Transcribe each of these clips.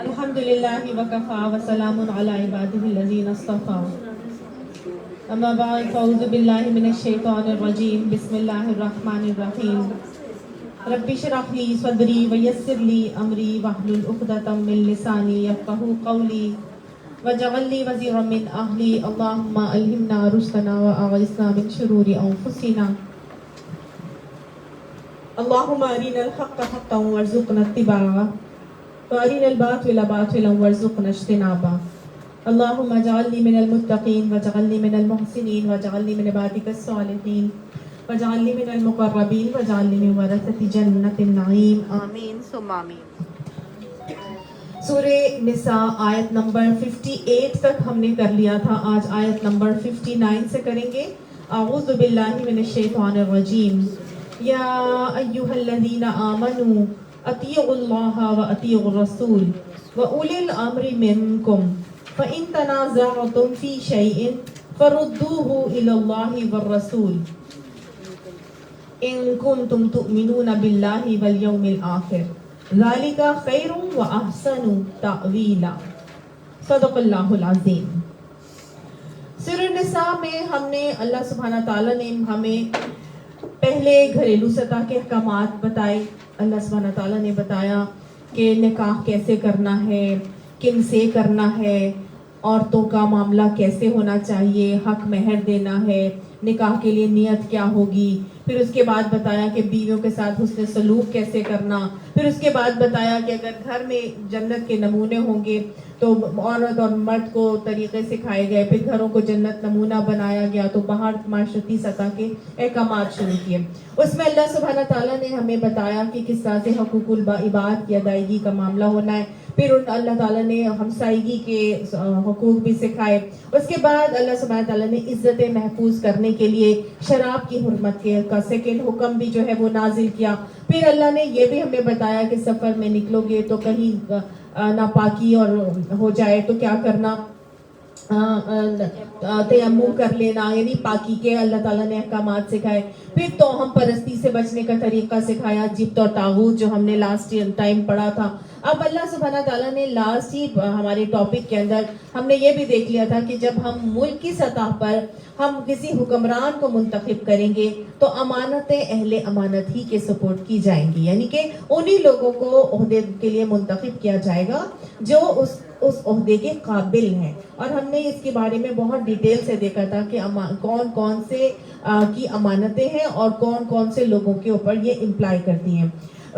الحمدللہ وکفا وسلام علی عبادہ الذین اصطفى اما بعد فاعوذ باللہ من الشیطان الرجیم بسم اللہ الرحمن الرحیم رب اشرح لی صدری ویسر لی امری واحلل عقدۃ من لسانی یفقہوا قولی واجعل لی وزیرا من اہلی اللہم الہمنا رشدنا واعصمنا من شرور انفسنا اللہم ارنا الحق حقا وارزقنا اتباعہ وارنا الباطل باطلا وارزقنا اجتنابہ اللہم اجعلنی من المتقین واجعلنی من المحسنین واجعلنی من عبادک الصالحین واجعلنی من المقربین واجعلنی من ورثۃ جنت النعیم آمین ثم آمین۔ سورہ نساء آیت نمبر 58 تک ہم نے کر لیا تھا، آج آیت نمبر 59 سے کریں گے۔ اعوذ باللہ من الشیطان الرجیم یا ایہا الذین آمنوا اطیعوا اللہ واطیعوا الرسول واولی الامر منکم فإن تنازعتم فی شیء فردوه الی اللہ والرسول ان کنتم تؤمنون باللہ والیوم الآخر ذالک خیر واحسن تأویلا۔ صدق اللہ العظیم۔ سورہ النساء میں ہم نے اللہ سبحانہ تعالیٰ نے ہمیں پہلے گھریلو سطح کے احکامات بتائے۔ اللہ سبحانہ تعالیٰ نے بتایا کہ نکاح کیسے کرنا ہے، کن سے کرنا ہے، عورتوں کا معاملہ کیسے ہونا چاہیے، حق مہر دینا ہے، نکاح کے لیے نیت کیا ہوگی، پھر اس کے بعد بتایا کہ بیویوں کے ساتھ حسن سلوک کیسے کرنا، پھر اس کے بعد بتایا کہ اگر گھر میں جنت کے نمونے ہوں گے تو عورت اور مرد کو طریقے سکھائے گئے، پھر گھروں کو جنت نمونہ بنایا گیا، تو باہر معاشرتی سطح کے احکامات شروع کیے۔ اس میں اللہ سبحانہ تعالیٰ نے ہمیں بتایا کہ کس طرح سے حقوق العباد کی ادائیگی کا معاملہ ہونا ہے، پھر اللہ تعالیٰ نے ہمسائیگی کے حقوق بھی سکھائے۔ اس کے بعد اللہ سبحانہ تعالیٰ نے عزت محفوظ کرنے کے لیے شراب کی حرمت کا سیکنڈ حکم بھی جو ہے وہ نازل کیا۔ پھر اللہ نے یہ بھی ہمیں بتایا کہ سفر میں نکلو گے تو کہیں ناپاکی اور ہو جائے تو کیا کرنا، تیمم کر لینا، یعنی پاکی کے اللہ تعالیٰ نے احکامات سکھائے۔ پھر توہم پرستی سے بچنے کا طریقہ سکھایا، جبت اور طاغوت جو ہم نے لاسٹ ٹائم پڑھا تھا۔ اب اللہ سبحانہ تعالیٰ نے لاسٹ ہی ہمارے ٹاپک کے اندر ہم نے یہ بھی دیکھ لیا تھا کہ جب ہم ملک کی سطح پر ہم کسی حکمران کو منتخب کریں گے تو امانتیں اہل امانت ہی کے سپورٹ کی جائیں گی، یعنی کہ انہی لوگوں کو عہدے کے لیے منتخب کیا جائے گا جو اس عہدے کے قابل ہیں۔ اور ہم نے اس کے بارے میں بہت ڈیٹیل سے دیکھا تھا کہ کون کون سے کی امانتیں ہیں اور کون کون سے لوگوں کے اوپر یہ امپلائی کرتی ہیں۔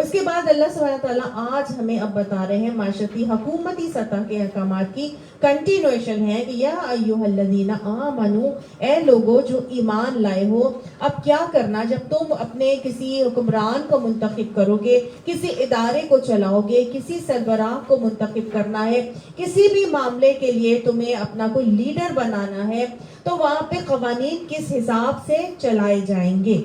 اس کے بعد اللہ سبحانہ تعالیٰ آج ہمیں اب بتا رہے ہیں معاشرتی حکومتی سطح کے احکامات کی کنٹینویشن ہے کہ یا ایھا الذین آمنو، اے لوگو جو ایمان لائے ہو، اب کیا کرنا جب تم اپنے کسی حکمران کو منتخب کرو گے، کسی ادارے کو چلاؤ گے، کسی سربراہ کو منتخب کرنا ہے، کسی بھی معاملے کے لیے تمہیں اپنا کوئی لیڈر بنانا ہے تو وہاں پہ قوانین کس حساب سے چلائے جائیں گے۔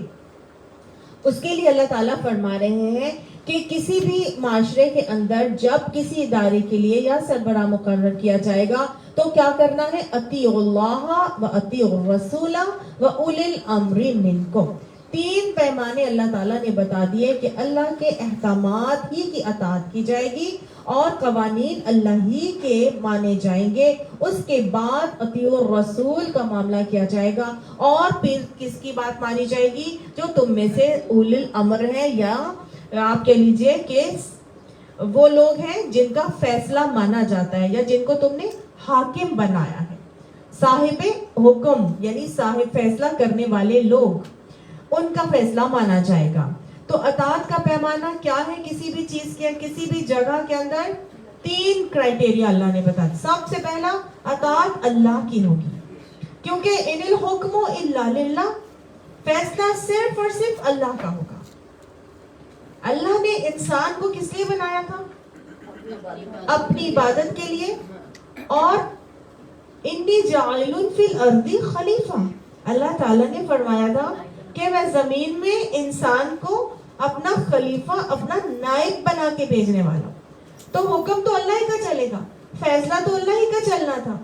اس کے لیے اللہ تعالیٰ فرما رہے ہیں کہ کسی بھی معاشرے کے اندر جب کسی ادارے کے لیے یا سربراہ مقرر کیا جائے گا تو کیا کرنا ہے، اطیعوا اللہ واطیعوا الرسول واولی الامر منکم۔ 3 پیمانے اللہ تعالیٰ نے بتا دیے کہ اللہ کے احکامات ہی کی اطاعت کی جائے گی اور قوانین اللہ ہی کے مانے جائیں گے۔ اس کے بعد اطیعوا الرسول کا معاملہ کیا جائے گا، اور پھر کس کی بات مانی جائے گی، جو تم میں سے اولی الامر ہے، یا آپ کہہ لیجئے کہ وہ لوگ ہیں جن کا فیصلہ مانا جاتا ہے یا جن کو تم نے حاکم بنایا ہے، صاحب حکم یعنی صاحب فیصلہ کرنے والے لوگ، ان کا فیصلہ مانا جائے گا۔ تو اطاعت کا پیمانہ کیا ہے کسی بھی چیز کے، کسی بھی جگہ کے اندر 3 کرائٹیریا اللہ نے بتا دیا۔ سب سے پہلا اطاعت اللہ کی ہوگی، کیونکہ ان الحکم الا للہ، فیصلہ صرف اور صرف اللہ کا ہوگا۔ اللہ نے انسان کو کس لیے بنایا تھا؟ اپنی عبادت کے لیے۔ اور انی جاعل فی الارض خلیفہ، اللہ تعالیٰ نے فرمایا تھا کہ میں زمین میں انسان کو اپنا خلیفہ، اپنا نائب بنا کے بھیجنے والا۔ تو حکم تو اللہ ہی کا چلے گا، فیصلہ تو اللہ ہی کا چلنا تھا۔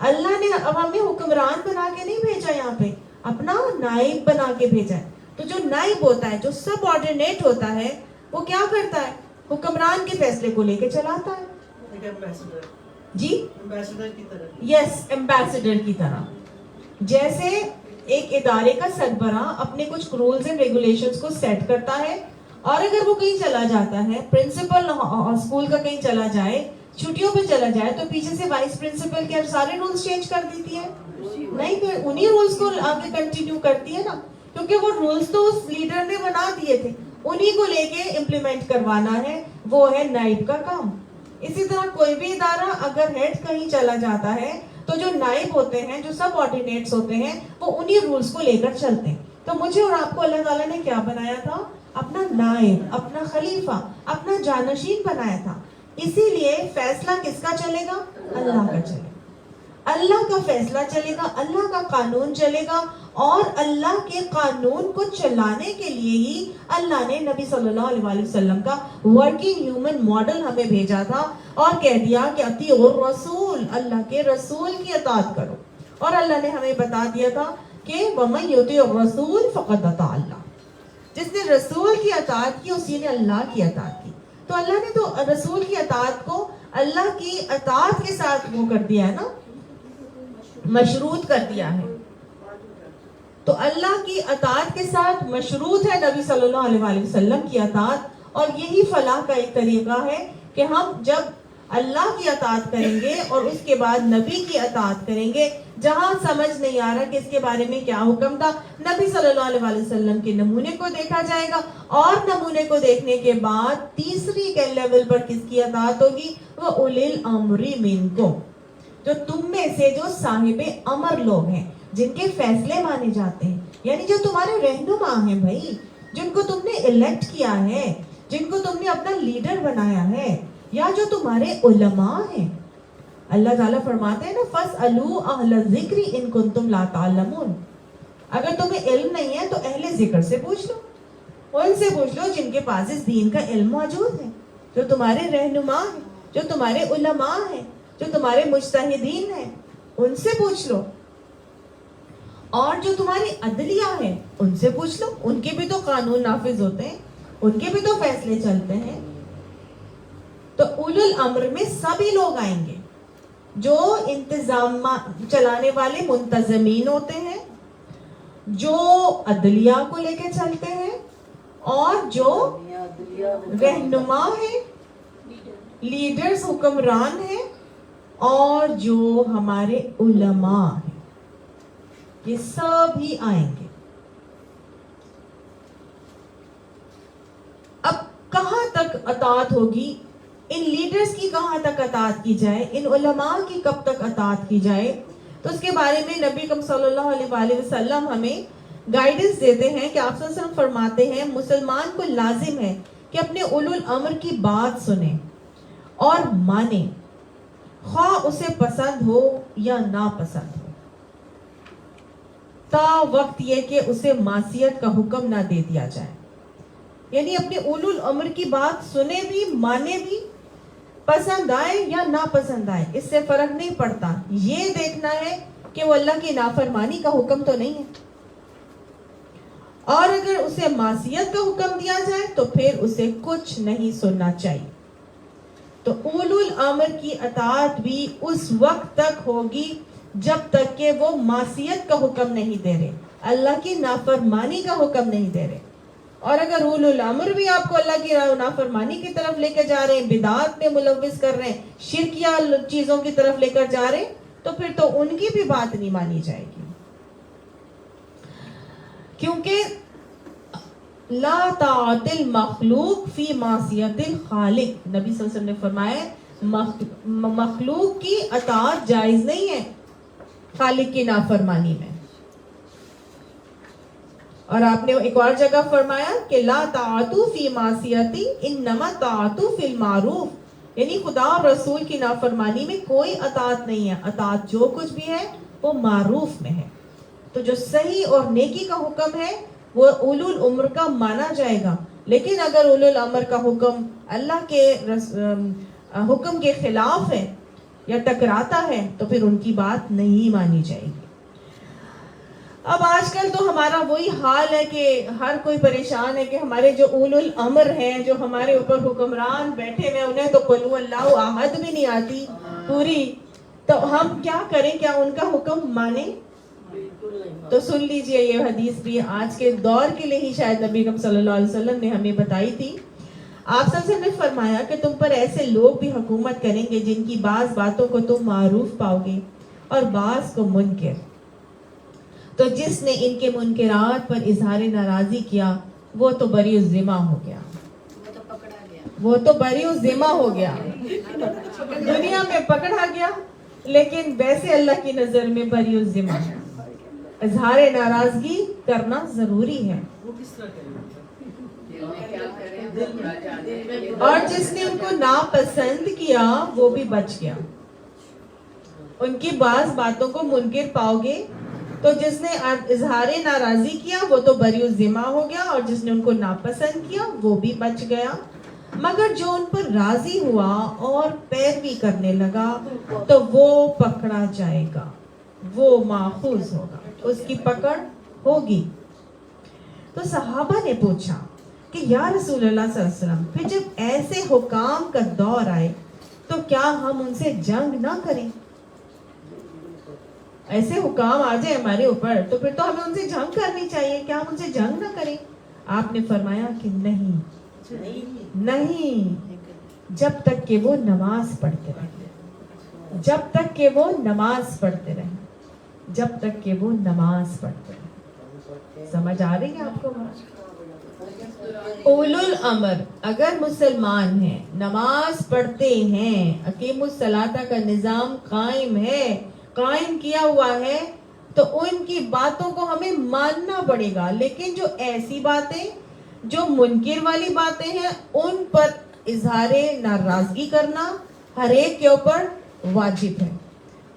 اللہ نے اب ہمیں حکمران بنا کے نہیں بھیجا، یہاں پہ اپنا نائب بنا کے بھیجا ہے۔ تو جو نائب ہوتا ہے، جو سب آرڈینیٹ ہوتا ہے، وہ کیا کرتا ہے؟ حکمران کے فیصلے کو لے کے چلاتا ہے. جی ایمبیسڈر کی طرح. یس ایمبیسڈر کی طرح. جیسے ایک ادارے کا سربراہ اپنے کچھ رولز اینڈ ریگولیشنز کو سیٹ کرتا ہے اور اگر وہ کہیں چلا جاتا ہے, پرنسپل اسکول کا کہیں چلا جائے, چھٹیوں پہ چلا جائے, تو پیچھے سے وائس پرنسپل کیا سارے رولز چینج کر دیتی ہے؟ نہیں, پھر انہی رولز کو آگے کنٹینیو کرتی ہے نا, کیونکہ وہ رولز تو اس لیڈر نے بنا دیے تھے, انہی کو لے کے امپلیمنٹ کروانا ہے, وہ ہے نائب کا کام. اسی طرح کوئی بھی ادارہ اگر ہیڈ کہیں چلا جاتا ہے تو جو نائب ہوتے ہیں, جو سب آرڈینیٹس ہوتے ہیں, وہ انہی رولز کو لے کر چلتے ہیں. تو مجھے اور آپ کو اللہ تعالیٰ نے کیا بنایا تھا؟ اپنا نائب, اپنا خلیفہ, اپنا جانشین بنایا تھا. اسی لیے فیصلہ کس کا چلے گا؟ اللہ کا چلے گا. اللہ کا فیصلہ چلے گا, اللہ کا قانون چلے گا, اور اللہ کے قانون کو چلانے کے لیے ہی اللہ نے نبی صلی اللہ علیہ وسلم کا ورکنگ ہیومن ماڈل ہمیں بھیجا تھا اور کہہ دیا کہ اطیعوا الرسول, اللہ کے رسول کی اطاعت کرو. اور اللہ نے ہمیں بتا دیا تھا کہ وَمَن يُطِعِ الرَّسُولَ فَقَدْ أَطَاعَ اللَّهَ, جس نے رسول کی اطاعت کی اسی نے اللہ کی اطاعت کی. تو اللہ نے تو رسول کی اطاعت کو اللہ کی اطاعت کے ساتھ وہ کر دیا ہے نا, مشروط کر دیا ہے. تو اللہ کی اطاعت کے ساتھ مشروط ہے نبی صلی اللہ علیہ وسلم کی اطاعت, اور یہی فلاح کا ایک طریقہ ہے کہ ہم جب اللہ کی اطاعت کریں گے اور اس کے بعد نبی کی اطاعت کریں گے, جہاں سمجھ نہیں آ رہا کہ اس کے بارے میں کیا حکم تھا, نبی صلی اللہ علیہ وسلم کے نمونے کو دیکھا جائے گا, اور نمونے کو دیکھنے کے بعد تیسری کے لیول پر کس کی اطاعت ہوگی؟ وہ اولی الامر منکم, جو تم میں سے جو صاحب امر لوگ ہیں, جن کے فیصلے مانے جاتے ہیں, یعنی جو تمہارے رہنما ہیں بھائی, جن کو تم نے الیکٹ کیا ہے, جن کو تم نے اپنا لیڈر بنایا ہے, یا جو تمہارے علماء ہیں. اللہ تعالیٰ فرماتے ہیں نا فَاسْأَلُوا أَهْلَ الذِّكْرِ إِن كُنتُمْ لَا تَعْلَمُونَ, اگر تمہیں علم نہیں ہے تو اہل ذکر سے پوچھ لو, ان سے پوچھ لو جن کے پاس اس دین کا علم موجود ہے, جو تمہارے رہنما ہیں, جو تمہارے علماء ہیں, جو تمہارے مجتہدین ہیں, ان سے پوچھ لو. اور جو تمہاری عدلیہ ہے ان سے پوچھ لو, ان کے بھی تو قانون نافذ ہوتے ہیں, ان کے بھی تو فیصلے چلتے ہیں. تو اولو الامر میں سبھی لوگ آئیں گے, جو انتظام چلانے والے منتظمین ہوتے ہیں, جو عدلیہ کو لے کے چلتے ہیں, اور جو رہنما ہیں, لیڈرز, حکمران ہیں, اور جو ہمارے علماء ہیں, یہ سب ہی آئیں گے. اب کہاں تک اطاعت ہوگی, ان لیڈرز کی کہاں تک اطاعت کی جائے, ان علماء کی کب تک اطاعت کی جائے, تو اس کے بارے میں نبی اکرم صلی اللہ علیہ وسلم ہمیں گائیڈنس دیتے ہیں کہ آپ صلی اللہ علیہ وسلم فرماتے ہیں مسلمان کو لازم ہے کہ اپنے اولو الامر کی بات سنیں اور مانیں, خواہ اسے پسند ہو یا ناپسند ہو, تا وقت یہ کہ اسے معصیت کا حکم نہ دے دیا جائے. یعنی اپنے اولو الامر کی بات سنے بھی, مانے بھی, پسند آئے یا ناپسند آئے, اس سے فرق نہیں پڑتا. یہ دیکھنا ہے کہ وہ اللہ کی نافرمانی کا حکم تو نہیں ہے, اور اگر اسے معصیت کا حکم دیا جائے تو پھر اسے کچھ نہیں سننا چاہیے. تو اولو الامر کی اطاعت بھی اس وقت تک ہوگی جب تک کہ وہ معصیت کا حکم نہیں دے رہے, اللہ کی نافرمانی کا حکم نہیں دے رہے. اور اگر اولو الامر بھی آپ کو اللہ کی نافرمانی کی طرف لے کے جا رہے ہیں, بدعات میں ملوث کر رہے ہیں, شرکیہ چیزوں کی طرف لے کر جا رہے ہیں, تو پھر تو ان کی بھی بات نہیں مانی جائے گی. کیونکہ لا طاعت المخلوق فی معصیت الخالق, نبی صلی اللہ علیہ وسلم نے فرمایا مخلوق کی اطاعت جائز نہیں ہے خالق کی نافرمانی میں. اور آپ نے ایک اور جگہ فرمایا کہ لا طاعت فی معصیتی انما طاعت فی المعروف, یعنی خدا اور رسول کی نافرمانی میں کوئی اطاعت نہیں ہے, اطاعت جو کچھ بھی ہے وہ معروف میں ہے. تو جو صحیح اور نیکی کا حکم ہے وہ اولو الامر کا مانا جائے گا, لیکن اگر اولو الامر کا حکم اللہ کے حکم کے خلاف ہے یا ٹکراتا ہے تو پھر ان کی بات نہیں مانی جائے گی. اب آج کل تو ہمارا وہی حال ہے کہ ہر کوئی پریشان ہے کہ ہمارے جو اولو الامر ہیں، جو ہمارے اوپر حکمران بیٹھے ہوئے، انہیں تو قل هو اللہ احد بھی نہیں آتی پوری، تو ہم کیا کریں؟ کیا ان کا حکم مانیں؟ تو سن لیجئے، یہ حدیث بھی آج کے دور کے لیے ہی شاید نبی اکرم صلی اللہ علیہ وسلم نے ہمیں بتائی تھی. آپ صلی اللہ علیہ وسلم نے فرمایا کہ تم پر ایسے لوگ بھی حکومت کریں گے جن کی بعض باتوں کو تم معروف پاؤ گے اور بعض کو منکر. تو جس نے ان کے منکرات پر اظہار ناراضی کیا وہ تو بری الذمہ ہو گیا، وہ تو بری الذمہ ہو گیا، دنیا میں پکڑا گیا لیکن ویسے اللہ کی نظر میں بری الذمہ ہے. اظہار ناراضگی کرنا ضروری ہے. اور جس نے ان کو ناپسند کیا وہ بھی بچ گیا. ان کی بعض باتوں کو منکر پاؤ گے تو جس نے اظہار ناراضی کیا وہ تو بری الذمہ ہو گیا، اور جس نے ان کو ناپسند کیا وہ بھی بچ گیا. مگر جو ان پر راضی ہوا اور پیروی کرنے لگا تو وہ پکڑا جائے گا، وہ ماخوذ ہوگا، اس کی پکڑ ہوگی. تو صحابہ نے پوچھا کہ یا رسول اللہ صلی اللہ علیہ وسلم، پھر جب ایسے حکام کا دور آئے تو کیا ہم ان سے جنگ نہ کریں؟ ایسے حکام آ جائے ہمارے اوپر تو پھر تو ہمیں ان سے جنگ کرنی چاہیے، کیا ہم ان سے جنگ نہ کریں؟ آپ نے فرمایا کہ نہیں، جب تک کہ وہ نماز پڑھتے رہیں، جب تک کہ وہ نماز پڑھتے رہیں، جب تک کہ وہ نماز پڑھتے رہیں. سمجھ آ رہی ہے آپ کو؟ اولو الامر اگر مسلمان ہیں، نماز پڑھتے ہیں، اقیم الصلاۃ کا نظام قائم ہے، قائم کیا ہوا ہے، تو ان کی باتوں کو ہمیں ماننا پڑے گا. لیکن جو ایسی باتیں جو منکر والی باتیں ہیں ان پر اظہار ناراضگی کرنا ہر ایک کے اوپر واجب ہے.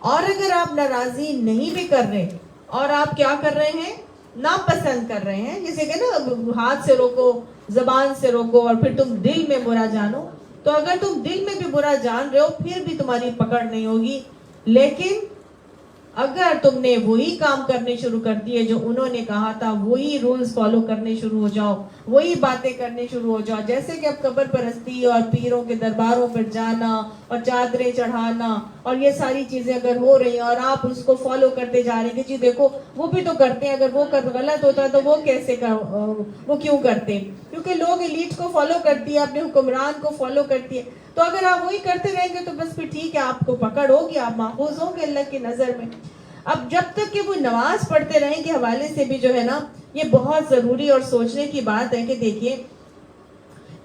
اور اگر آپ ناراضی نہیں بھی کر رہے اور آپ کیا کر رہے ہیں؟ ناپسند کر رہے ہیں، جسے کہ نا ہاتھ سے روکو، زبان سے روکو، اور پھر تم دل میں برا جانو، تو اگر تم دل میں بھی برا جان رہے ہو پھر بھی تمہاری پکڑ نہیں ہوگی. لیکن اگر تم نے وہی کام کرنے شروع کر دیے جو انہوں نے کہا تھا، وہی رولز فالو کرنے شروع ہو جاؤ، وہی باتیں کرنے شروع ہو جاؤ، جیسے کہ اب قبر پرستی اور پیروں کے درباروں پر جانا اور چادریں چڑھانا اور یہ ساری چیزیں اگر ہو رہی ہیں اور آپ اس کو فالو کرتے جا رہے ہیں کہ جی دیکھو وہ بھی تو کرتے ہیں، اگر وہ غلط ہوتا ہے تو وہ کیسے وہ کیوں کرتے؟ کیونکہ لوگ ایلیٹ کو فالو کرتی ہے، اپنے حکمران کو فالو کرتی ہے. تو اگر آپ وہی کرتے رہیں گے تو بس پھر ٹھیک ہے، آپ کو پکڑ ہوگی، آپ محفوظ ہوں گے اللہ کی نظر میں. اب جب تک کہ وہ نماز پڑھتے رہیں کے حوالے سے بھی جو ہے نا یہ بہت ضروری اور سوچنے کی بات ہے کہ دیکھیے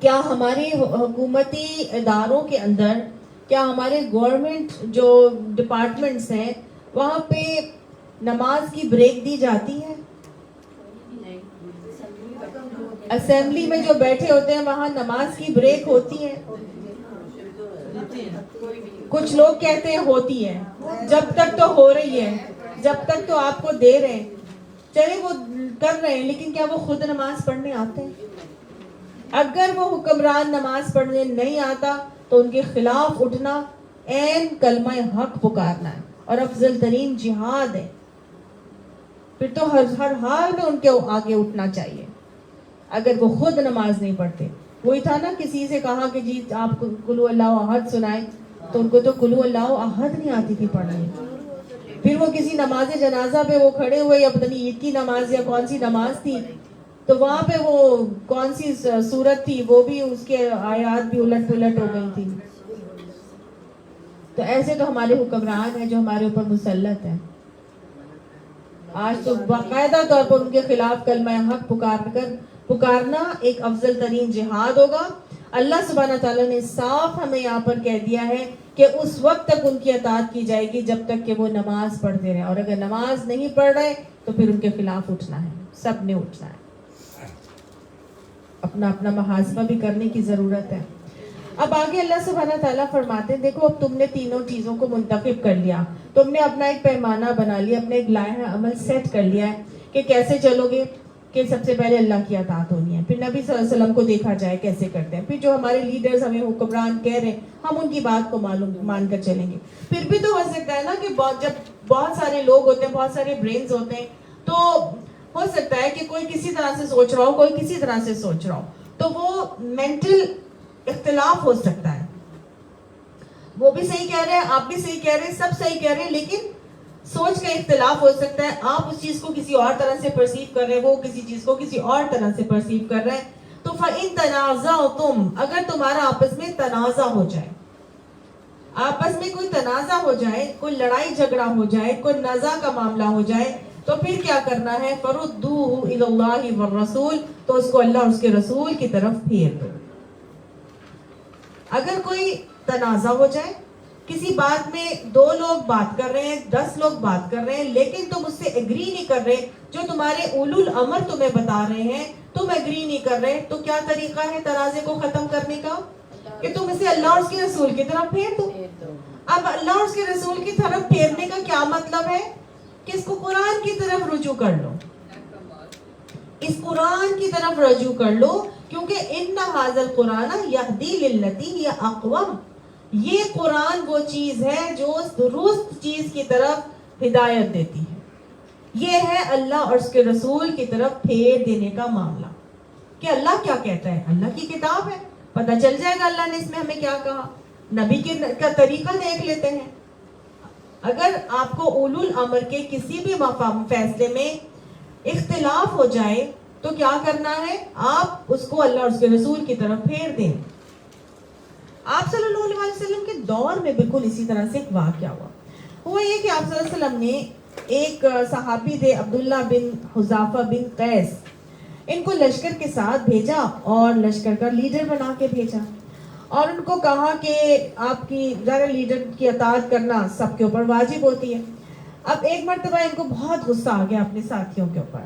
کیا ہماری حکومتی اداروں کے اندر، کیا ہمارے گورنمنٹ جو ڈپارٹمنٹس ہیں وہاں پہ نماز کی بریک دی جاتی ہے؟ اسمبلی میں جو بیٹھے ہوتے ہیں وہاں نماز کی بریک ہوتی ہے؟ کچھ لوگ کہتے ہیں ہوتی ہے. جب تک تو ہو رہی ہے، جب تک تو آپ کو دے رہے ہیں، چلے وہ کر رہے ہیں، لیکن کیا وہ خود نماز پڑھنے آتے ہیں؟ اگر وہ حکمران نماز پڑھنے نہیں آتا تو ان کے خلاف اٹھنا عین کلمہ حق پکارنا ہے اور افضل ترین جہاد ہے. پھر تو ہر حال میں ان کے آگے اٹھنا چاہیے اگر وہ خود نماز نہیں پڑھتے. وہی تھا نا، کسی سے کہا کہ جی آپ قل هو اللہ احد سنائیں، تو ان کو تو قل هو اللہ احد نہیں آتی تھی پڑھنے. پھر وہ کسی نماز جنازہ پہ وہ کھڑے ہوئے، یا پتہ نہیں عید کی نماز یا کون سی نماز تھی، تو وہاں پہ وہ کون سی سورت تھی وہ بھی اس کے آیات بھی الٹ پلٹ ہو گئی تھی. تو ایسے تو ہمارے حکمران ہیں جو ہمارے اوپر مسلط ہیں. آج تو باقاعدہ طور پر ان کے خلاف کلمہ حق پکارنا ایک افضل ترین جہاد ہوگا. اللہ سبحانہ تعالیٰ نے صاف ہمیں یہاں پر کہہ دیا ہے کہ اس وقت تک ان کی اطاعت کی جائے گی جب تک کہ وہ نماز پڑھتے رہیں، اور اگر نماز نہیں پڑھ رہے تو پھر ان کے خلاف اٹھنا ہے، سب نے اٹھنا ہے. اپنا اپنا محاسبہ بھی کرنے کی ضرورت ہے. اب آگے اللہ سبحانہ تعالیٰ فرماتے ہیں دیکھو اب تم نے تینوں چیزوں کو منتخب کر لیا، تم نے اپنا ایک پیمانہ بنا لیا، اپنے ایک لائحہ عمل سیٹ کر لیا ہے کہ کیسے چلو گے. کہ سب سے پہلے اللہ کی اطاعت ہونی ہے، پھر نبی صلی اللہ علیہ وسلم کو دیکھا جائے کیسے کرتے ہیں، پھر جو ہمارے لیڈرز ہمیں حکمران کہہ رہے ہیں ہم ان کی بات کو مان کر چلیں گے. پھر بھی تو ہو سکتا ہے نا کہ جب بہت سارے لوگ ہوتے ہیں، بہت سارے برینز ہوتے ہیں، تو ہو سکتا ہے کہ کوئی کسی طرح سے سوچ رہا ہو, کوئی کسی طرح سے سوچ رہا ہو, تو وہ مینٹل اختلاف ہو سکتا ہے. وہ بھی صحیح کہہ رہے ہیں, آپ بھی صحیح کہہ رہے ہیں, سب صحیح کہہ رہے ہیں, لیکن سوچ کا اختلاف ہو سکتا ہے. آپ اس چیز کو کسی اور طرح سے پرسیو کر رہے ہیں, وہ کسی چیز کو کسی اور طرح سے پرسیو کر رہے ہیں. تو فَإِن تَنَازَعْتُمْ, اگر تمہارا آپس میں تنازع ہو جائے, آپس میں کوئی تنازع ہو جائے, کوئی لڑائی جھگڑا ہو جائے, کوئی نزاع کا معاملہ ہو جائے, تو پھر کیا کرنا ہے؟ فَرُدُّوهُ إِلَى اللَّهِ وَالرَّسُولِ, تو اس کو اللہ اور اس کے رسول کی طرف پھیر دو. اگر کوئی تنازع ہو جائے, کسی بات میں 2 لوگ بات کر رہے ہیں, 10 لوگ بات کر رہے ہیں, لیکن تم اس سے ایگری نہیں کر رہے, جو تمہارے اولو الامر تمہیں بتا رہے ہیں تم ایگری نہیں کر رہے, تو کیا طریقہ ہے تنازع کو ختم کرنے کا؟ کہ تم اسے اللہ اور اس کے رسول کی طرف پھیر دو. اب اللہ اور اس کے رسول کی طرف پھیرنے کا کیا مطلب ہے؟ کہ اس کو قرآن کی طرف رجوع کر لو, اس قرآن کی طرف رجوع کر لو, کیونکہ ان ھذا القرآن یہدی للتی ہی اقوم, یہ قرآن وہ چیز ہے جو درست چیز کی طرف ہدایت دیتی ہے. یہ ہے اللہ اور اس کے رسول کی طرف پھیر دینے کا معاملہ, کہ اللہ کیا کہتا ہے. اللہ کی کتاب ہے, پتہ چل جائے گا اللہ نے اس میں ہمیں کیا کہا. نبی کا طریقہ دیکھ لیتے ہیں. اگر آپ کو اولو الامر کے کسی بھی فیصلے میں اختلاف ہو جائے تو کیا کرنا ہے؟ آپ اس کو اللہ اور اس کے رسول کی طرف پھیر دیں. آپ صلی اللہ علیہ وسلم کے دور میں بالکل اسی طرح سے ایک واقعہ ہوا یہ کہ آپ صلی اللہ علیہ وسلم نے ایک صحابی تھے عبداللہ بن حذافہ بن قیس, ان کو لشکر کے ساتھ بھیجا اور لشکر کا لیڈر بنا کے بھیجا, اور ان کو کہا کہ آپ کی ذرا لیڈر کی اطاعت کرنا سب کے اوپر واجب ہوتی ہے. اب ایک مرتبہ ان کو بہت غصہ آ گیا اپنے ساتھیوں کے اوپر.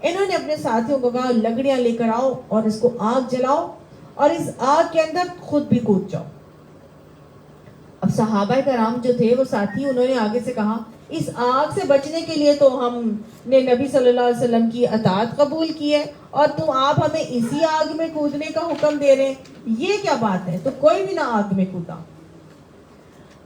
انہوں نے اپنے ساتھیوں کو کہا لکڑیاں لے کر آؤ اور اس کو آگ جلاؤ اور اس آگ کے اندر خود بھی کود جاؤ. اب صحابہ کرام جو تھے وہ ساتھی, انہوں نے آگے سے کہا اس آگ سے بچنے کے لیے تو ہم نے نبی صلی اللہ علیہ وسلم کی اطاعت قبول کی ہے, اور تم آپ ہمیں اسی آگ میں کودنے کا حکم دے رہے ہیں, یہ کیا بات ہے؟ تو کوئی بھی نہ آگ میں کودا.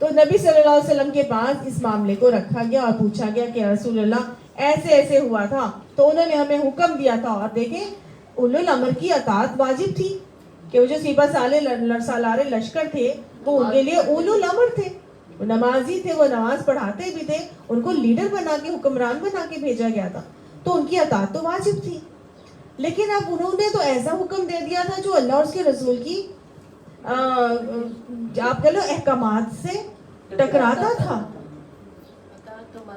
تو نبی صلی اللہ علیہ وسلم کے پاس اس معاملے کو رکھا گیا اور پوچھا گیا کہ رسول اللہ ایسے ایسے ہوا تھا, تو انہوں نے ہمیں حکم دیا تھا, اور دیکھیں اولو الامر کی اطاعت واجب تھی, کہ وہ جو سپہ سالار لشکر تھے وہ ان کے لیے اولو الامر تھے, وہ نمازی تھے, وہ نماز پڑھاتے بھی تھے, ان کو لیڈر بنا کے حکمران بنا کے بھیجا گیا تھا, تو ان کی اطاعت تو واجب تھی. لیکن اب انہوں نے تو ایسا حکم دے دیا تھا جو اللہ اور اس کے رسول کی آپ کہہ لو احکامات سے ٹکراتا تھا,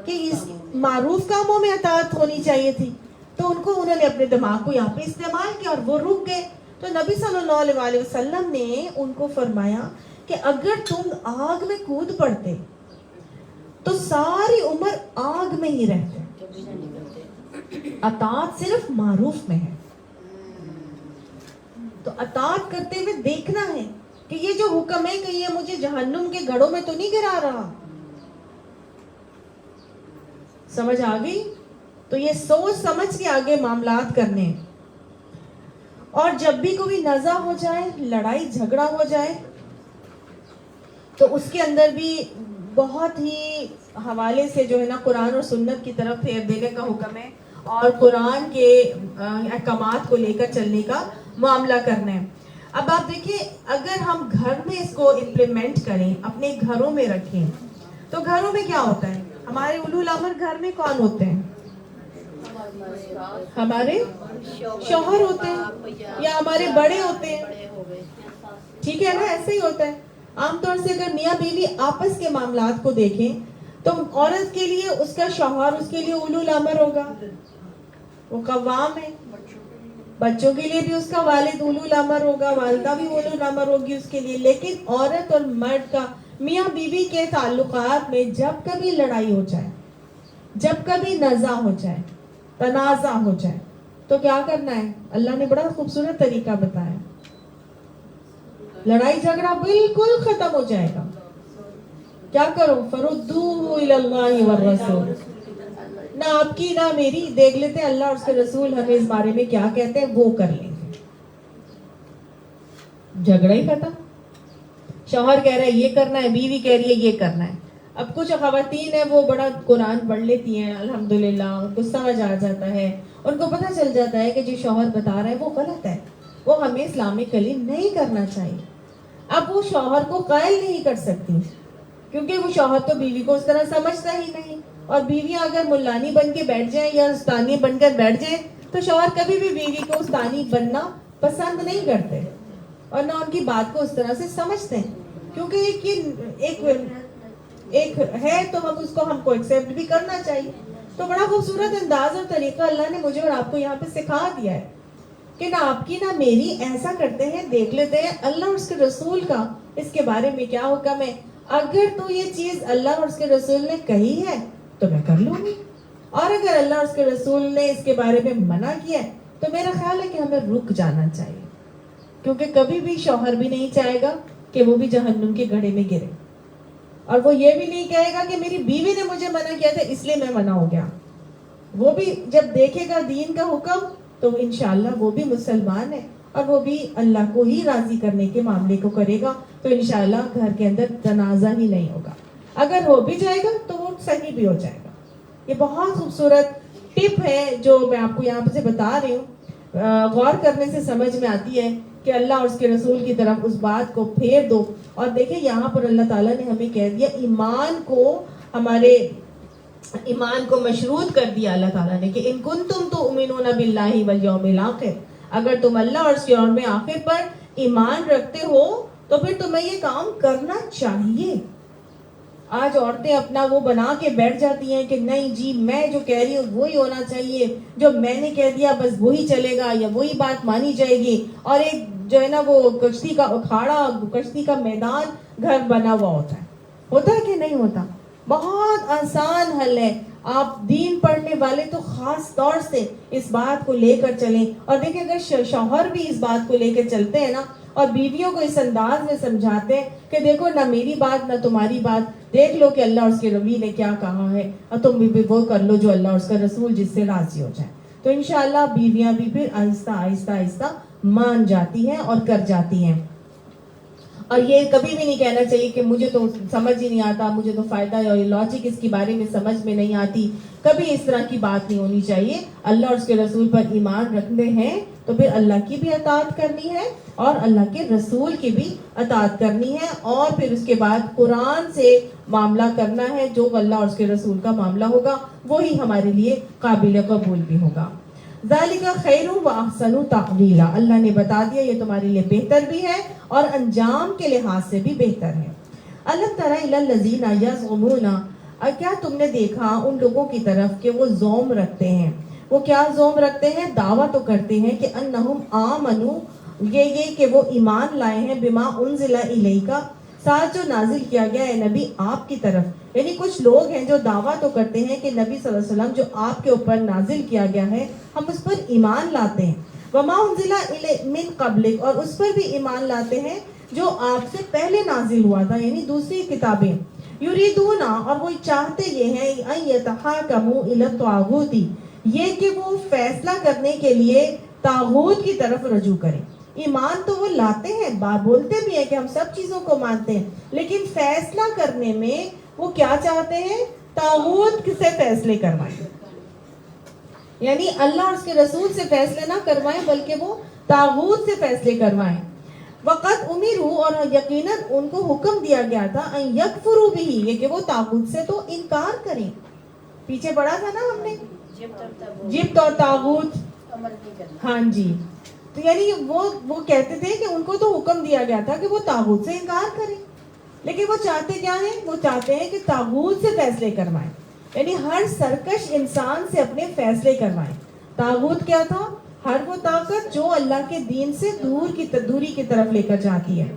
کہ اس معروف کاموں میں اطاعت ہونی چاہیے تھی. تو انہوں نے اپنے دماغ کو یہاں پہ استعمال کیا اور وہ رک گئے. تو نبی صلی اللہ علیہ وسلم نے ان کو فرمایا کہ اگر تم آگ میں کود پڑتے تو ساری عمر آگ میں ہی رہتے, اطاعت صرف معروف میں ہے. تو اطاعت کرتے ہوئے دیکھنا ہے کہ یہ جو حکم ہے کہ یہ مجھے جہنم کے گڑھوں میں تو نہیں گرا رہا. سمجھ آ گئی؟ تو یہ سوچ سمجھ کے آگے معاملات کرنے ہیں. اور جب بھی کوئی نزاع ہو جائے, لڑائی جھگڑا ہو جائے, تو اس کے اندر بھی بہت ہی حوالے سے جو ہے نا قرآن اور سنت کی طرف پھیر دینے کا حکم ہے, اور قرآن کے احکامات کو لے کر چلنے کا معاملہ کرنا ہے. اب آپ دیکھیں, اگر ہم گھر میں اس کو امپلیمنٹ کریں, اپنے گھروں میں رکھیں, تو گھروں میں کیا ہوتا ہے؟ ہمارے اولو الامر گھر میں کون ہوتے ہیں؟ ہمارے شوہر ہوتے ہیں یا ہمارے بڑے ہوتے ہیں, ٹھیک ہے نا, ایسے ہی ہوتا ہے. عام طور سے اگر میاں بیوی آپس کے معاملات کو دیکھیں تو عورت کے لیے اس کا شوہر اس کے لیے اولو الامر ہوگا, وہ قوام ہے. بچوں کے لیے بھی اس کا والد اولو الامر ہوگا, والدہ بھی اولو الامر ہوگی اس کے لیے. لیکن عورت اور مرد کا میاں بیوی کے تعلقات میں جب کبھی لڑائی ہو جائے, جب کبھی نزاع ہو جائے, تنازع ہو جائے, تو کیا کرنا ہے؟ اللہ نے بڑا خوبصورت طریقہ بتایا. لڑائی جھگڑا بالکل ختم ہو جائے گا. کیا کرو؟ فردوہ الی اللہ والرسول. نہ آپ کی نہ میری, دیکھ لیتے ہیں اللہ اور اس کے رسول ہمیں اس بارے میں کیا کہتے ہیں, وہ کر لیں گے. جھگڑا ہی ختم. شوہر کہہ رہا ہے یہ کرنا ہے, بیوی کہہ رہی ہے یہ کرنا ہے. اب کچھ خواتین ہیں وہ بڑا قرآن پڑھ لیتی ہیں الحمدللہ، ان کو سمجھ آ جاتا ہے، ان کو پتہ چل جاتا ہے کہ جو شوہر بتا رہا ہے وہ غلط ہے، وہ ہمیں اسلامکلی نہیں کرنا چاہیے. اب وہ شوہر کو قائل نہیں کر سکتی کیونکہ وہ شوہر تو بیوی کو اس طرح سمجھتا ہی نہیں. اور بیویاں اگر ملانی بن کے بیٹھ جائیں یا استانی بن کر بیٹھ جائیں تو شوہر کبھی بھی بیوی کو استانی بننا پسند نہیں کرتے اور نہ ان کی بات کو اس طرح سے سمجھتے ہیں، کیونکہ ایک ہے تو ہم کو ایکسیپٹ بھی کرنا چاہیے. تو بڑا خوبصورت انداز اور طریقہ اللہ نے مجھے اور آپ کو یہاں پہ سکھا دیا ہے کہ نہ آپ کی نہ میری ایسا کرتے ہیں، دیکھ لیتے ہیں اللہ اور اس کے رسول کا اس کے بارے میں کیا حکم ہے. اگر تو یہ چیز اللہ اور اس کے رسول نے کہی ہے تو میں کر لوں گی، اور اگر اللہ اور اس کے رسول نے اس کے بارے میں منع کیا ہے تو میرا خیال ہے کہ ہمیں رک جانا چاہیے، کیونکہ کبھی بھی شوہر بھی نہیں چاہے گا کہ وہ بھی جہنم کے گڑھے میں گرے، اور وہ یہ بھی نہیں کہے گا کہ میری بیوی نے مجھے منع کیا تھا اس لیے میں منع ہو گیا. وہ بھی جب دیکھے گا دین کا حکم تو انشاءاللہ وہ بھی مسلمان ہے اور وہ بھی اللہ کو ہی راضی کرنے کے معاملے کو کرے گا، تو انشاءاللہ گھر کے اندر تنازع ہی نہیں ہوگا. اگر ہو بھی جائے گا تو وہ صحیح بھی ہو جائے گا. یہ بہت خوبصورت ٹپ ہے جو میں آپ کو یہاں سے بتا رہی ہوں. غور کرنے سے سمجھ میں آتی ہے کہ اللہ اور اس کے رسول کی طرف اس بات کو پھیر دو. اور دیکھیں یہاں پر اللہ تعالیٰ نے ہمیں کہہ دیا، ہمارے ایمان کو مشروط کر دیا اللہ تعالیٰ نے کہ ان کنتم تؤمنون باللہ والیوم الآخر، اگر تم اللہ اور اس کے یوم آخر پر ایمان رکھتے ہو تو پھر تمہیں یہ کام کرنا چاہیے. آج عورتیں اپنا وہ بنا کے بیٹھ جاتی ہیں کہ نہیں جی میں جو کہہ رہی ہوں وہی ہونا چاہیے، جو میں نے کہہ دیا بس وہی چلے گا یا وہی بات مانی جائے گی. اور ایک جو ہے نا وہ کشتی کا اکھاڑا، کشتی کا میدان گھر بنا ہوا ہوتا ہے کہ نہیں ہوتا. بہت آسان حل ہے. آپ دین پڑھنے والے تو خاص طور سے اس بات کو لے کر چلیں. اور دیکھیں اگر شوہر بھی اس بات کو لے کر چلتے ہیں نا اور بیویوں کو اس انداز میں سمجھاتے ہیں کہ دیکھو نہ میری بات نہ تمہاری بات، دیکھ لو کہ اللہ اور اس کے نبی نے کیا کہا ہے اور تم بھی وہ کر لو جو اللہ اور اس کا رسول جس سے راضی ہو جائے، تو انشاءاللہ بیویاں بھی پھر آہستہ آہستہ آہستہ مان جاتی ہیں اور کر جاتی ہیں. اور یہ کبھی بھی نہیں کہنا چاہیے کہ مجھے تو سمجھ ہی نہیں آتا، مجھے تو فائدہ اور لاجک اس کے بارے میں سمجھ میں نہیں آتی. کبھی اس طرح کی بات نہیں ہونی چاہیے. اللہ اور اس کے رسول پر ایمان رکھنے ہیں تو پھر اللہ کی بھی اطاعت کرنی ہے اور اللہ کے رسول کی بھی اطاعت کرنی ہے، اور پھر اس کے بعد قرآن سے معاملہ کرنا ہے. جو اللہ اور اس کے رسول کا معاملہ ہوگا وہی ہمارے لیے قابل قبول بھی ہوگا. ذالک خیر و احسن تأویلا، اللہ نے بتا دیا یہ تمہارے لیے بہتر بھی ہے اور انجام کے لحاظ سے بھی بہتر ہے. الم تر الی الذین یزعمون، کیا تم نے دیکھا ان لوگوں کی طرف کہ وہ زوم رکھتے ہیں. وہ کیا زوم رکھتے ہیں؟ دعویٰ تو کرتے ہیں کہ انہم آمنو، یہ کہ وہ ایمان لائے ہیں، بما انزل الیک، ساتھ جو نازل کیا گیا ہے نبی آپ کی طرف. یعنی کچھ لوگ ہیں جو دعویٰ تو کرتے ہیں کہ نبی صلی اللہ علیہ وسلم جو آپ کے اوپر نازل کیا گیا ہے ہم اس پر ایمان لاتے ہیں. وما انزل من قبلک، اور اس پر بھی ایمان لاتے ہیں جو آپ سے پہلے نازل ہوا تھا، یعنی دوسری کتابیں. یریدون، اور وہ چاہتے یہ ہیں ان یتحاکموا الی الطاغوت، یہ کہ وہ فیصلہ کرنے کے لیے طاغوت کی طرف رجوع کریں. ایمان تو وہ لاتے ہیں، بولتے بھی ہیں کہ ہم سب چیزوں کو مانتے ہیں، لیکن فیصلہ کرنے میں وہ کیا چاہتے ہیں؟ طاغوت سے فیصلے کروائیں. یعنی اللہ اور اس کے رسول سے فیصلے نہ کروائیں بلکہ وہ طاغوت سے فیصلے کروائیں. وقت امروا، اور یقیناً ان کو حکم دیا گیا تھا ان یکفروا بہ، یہ کہ وہ طاغوت سے تو انکار کریں. پیچھے پڑھا تھا نا ہم نے جبت اور طاغوت، ہاں جی. تو یعنی وہ کہتے تھے کہ ان کو تو حکم دیا گیا تھا کہ وہ طاغوت سے انکار کریں، لیکن وہ چاہتے کیا ہیں؟ وہ چاہتے ہیں کہ طاغوت سے فیصلے کروائیں. یعنی ہر سرکش انسان سے اپنے فیصلے کروائیں. طاغوت کیا تھا؟ ہر وہ طاقت جو اللہ کے دین سے دوری کی طرف لے کر جاتی ہے.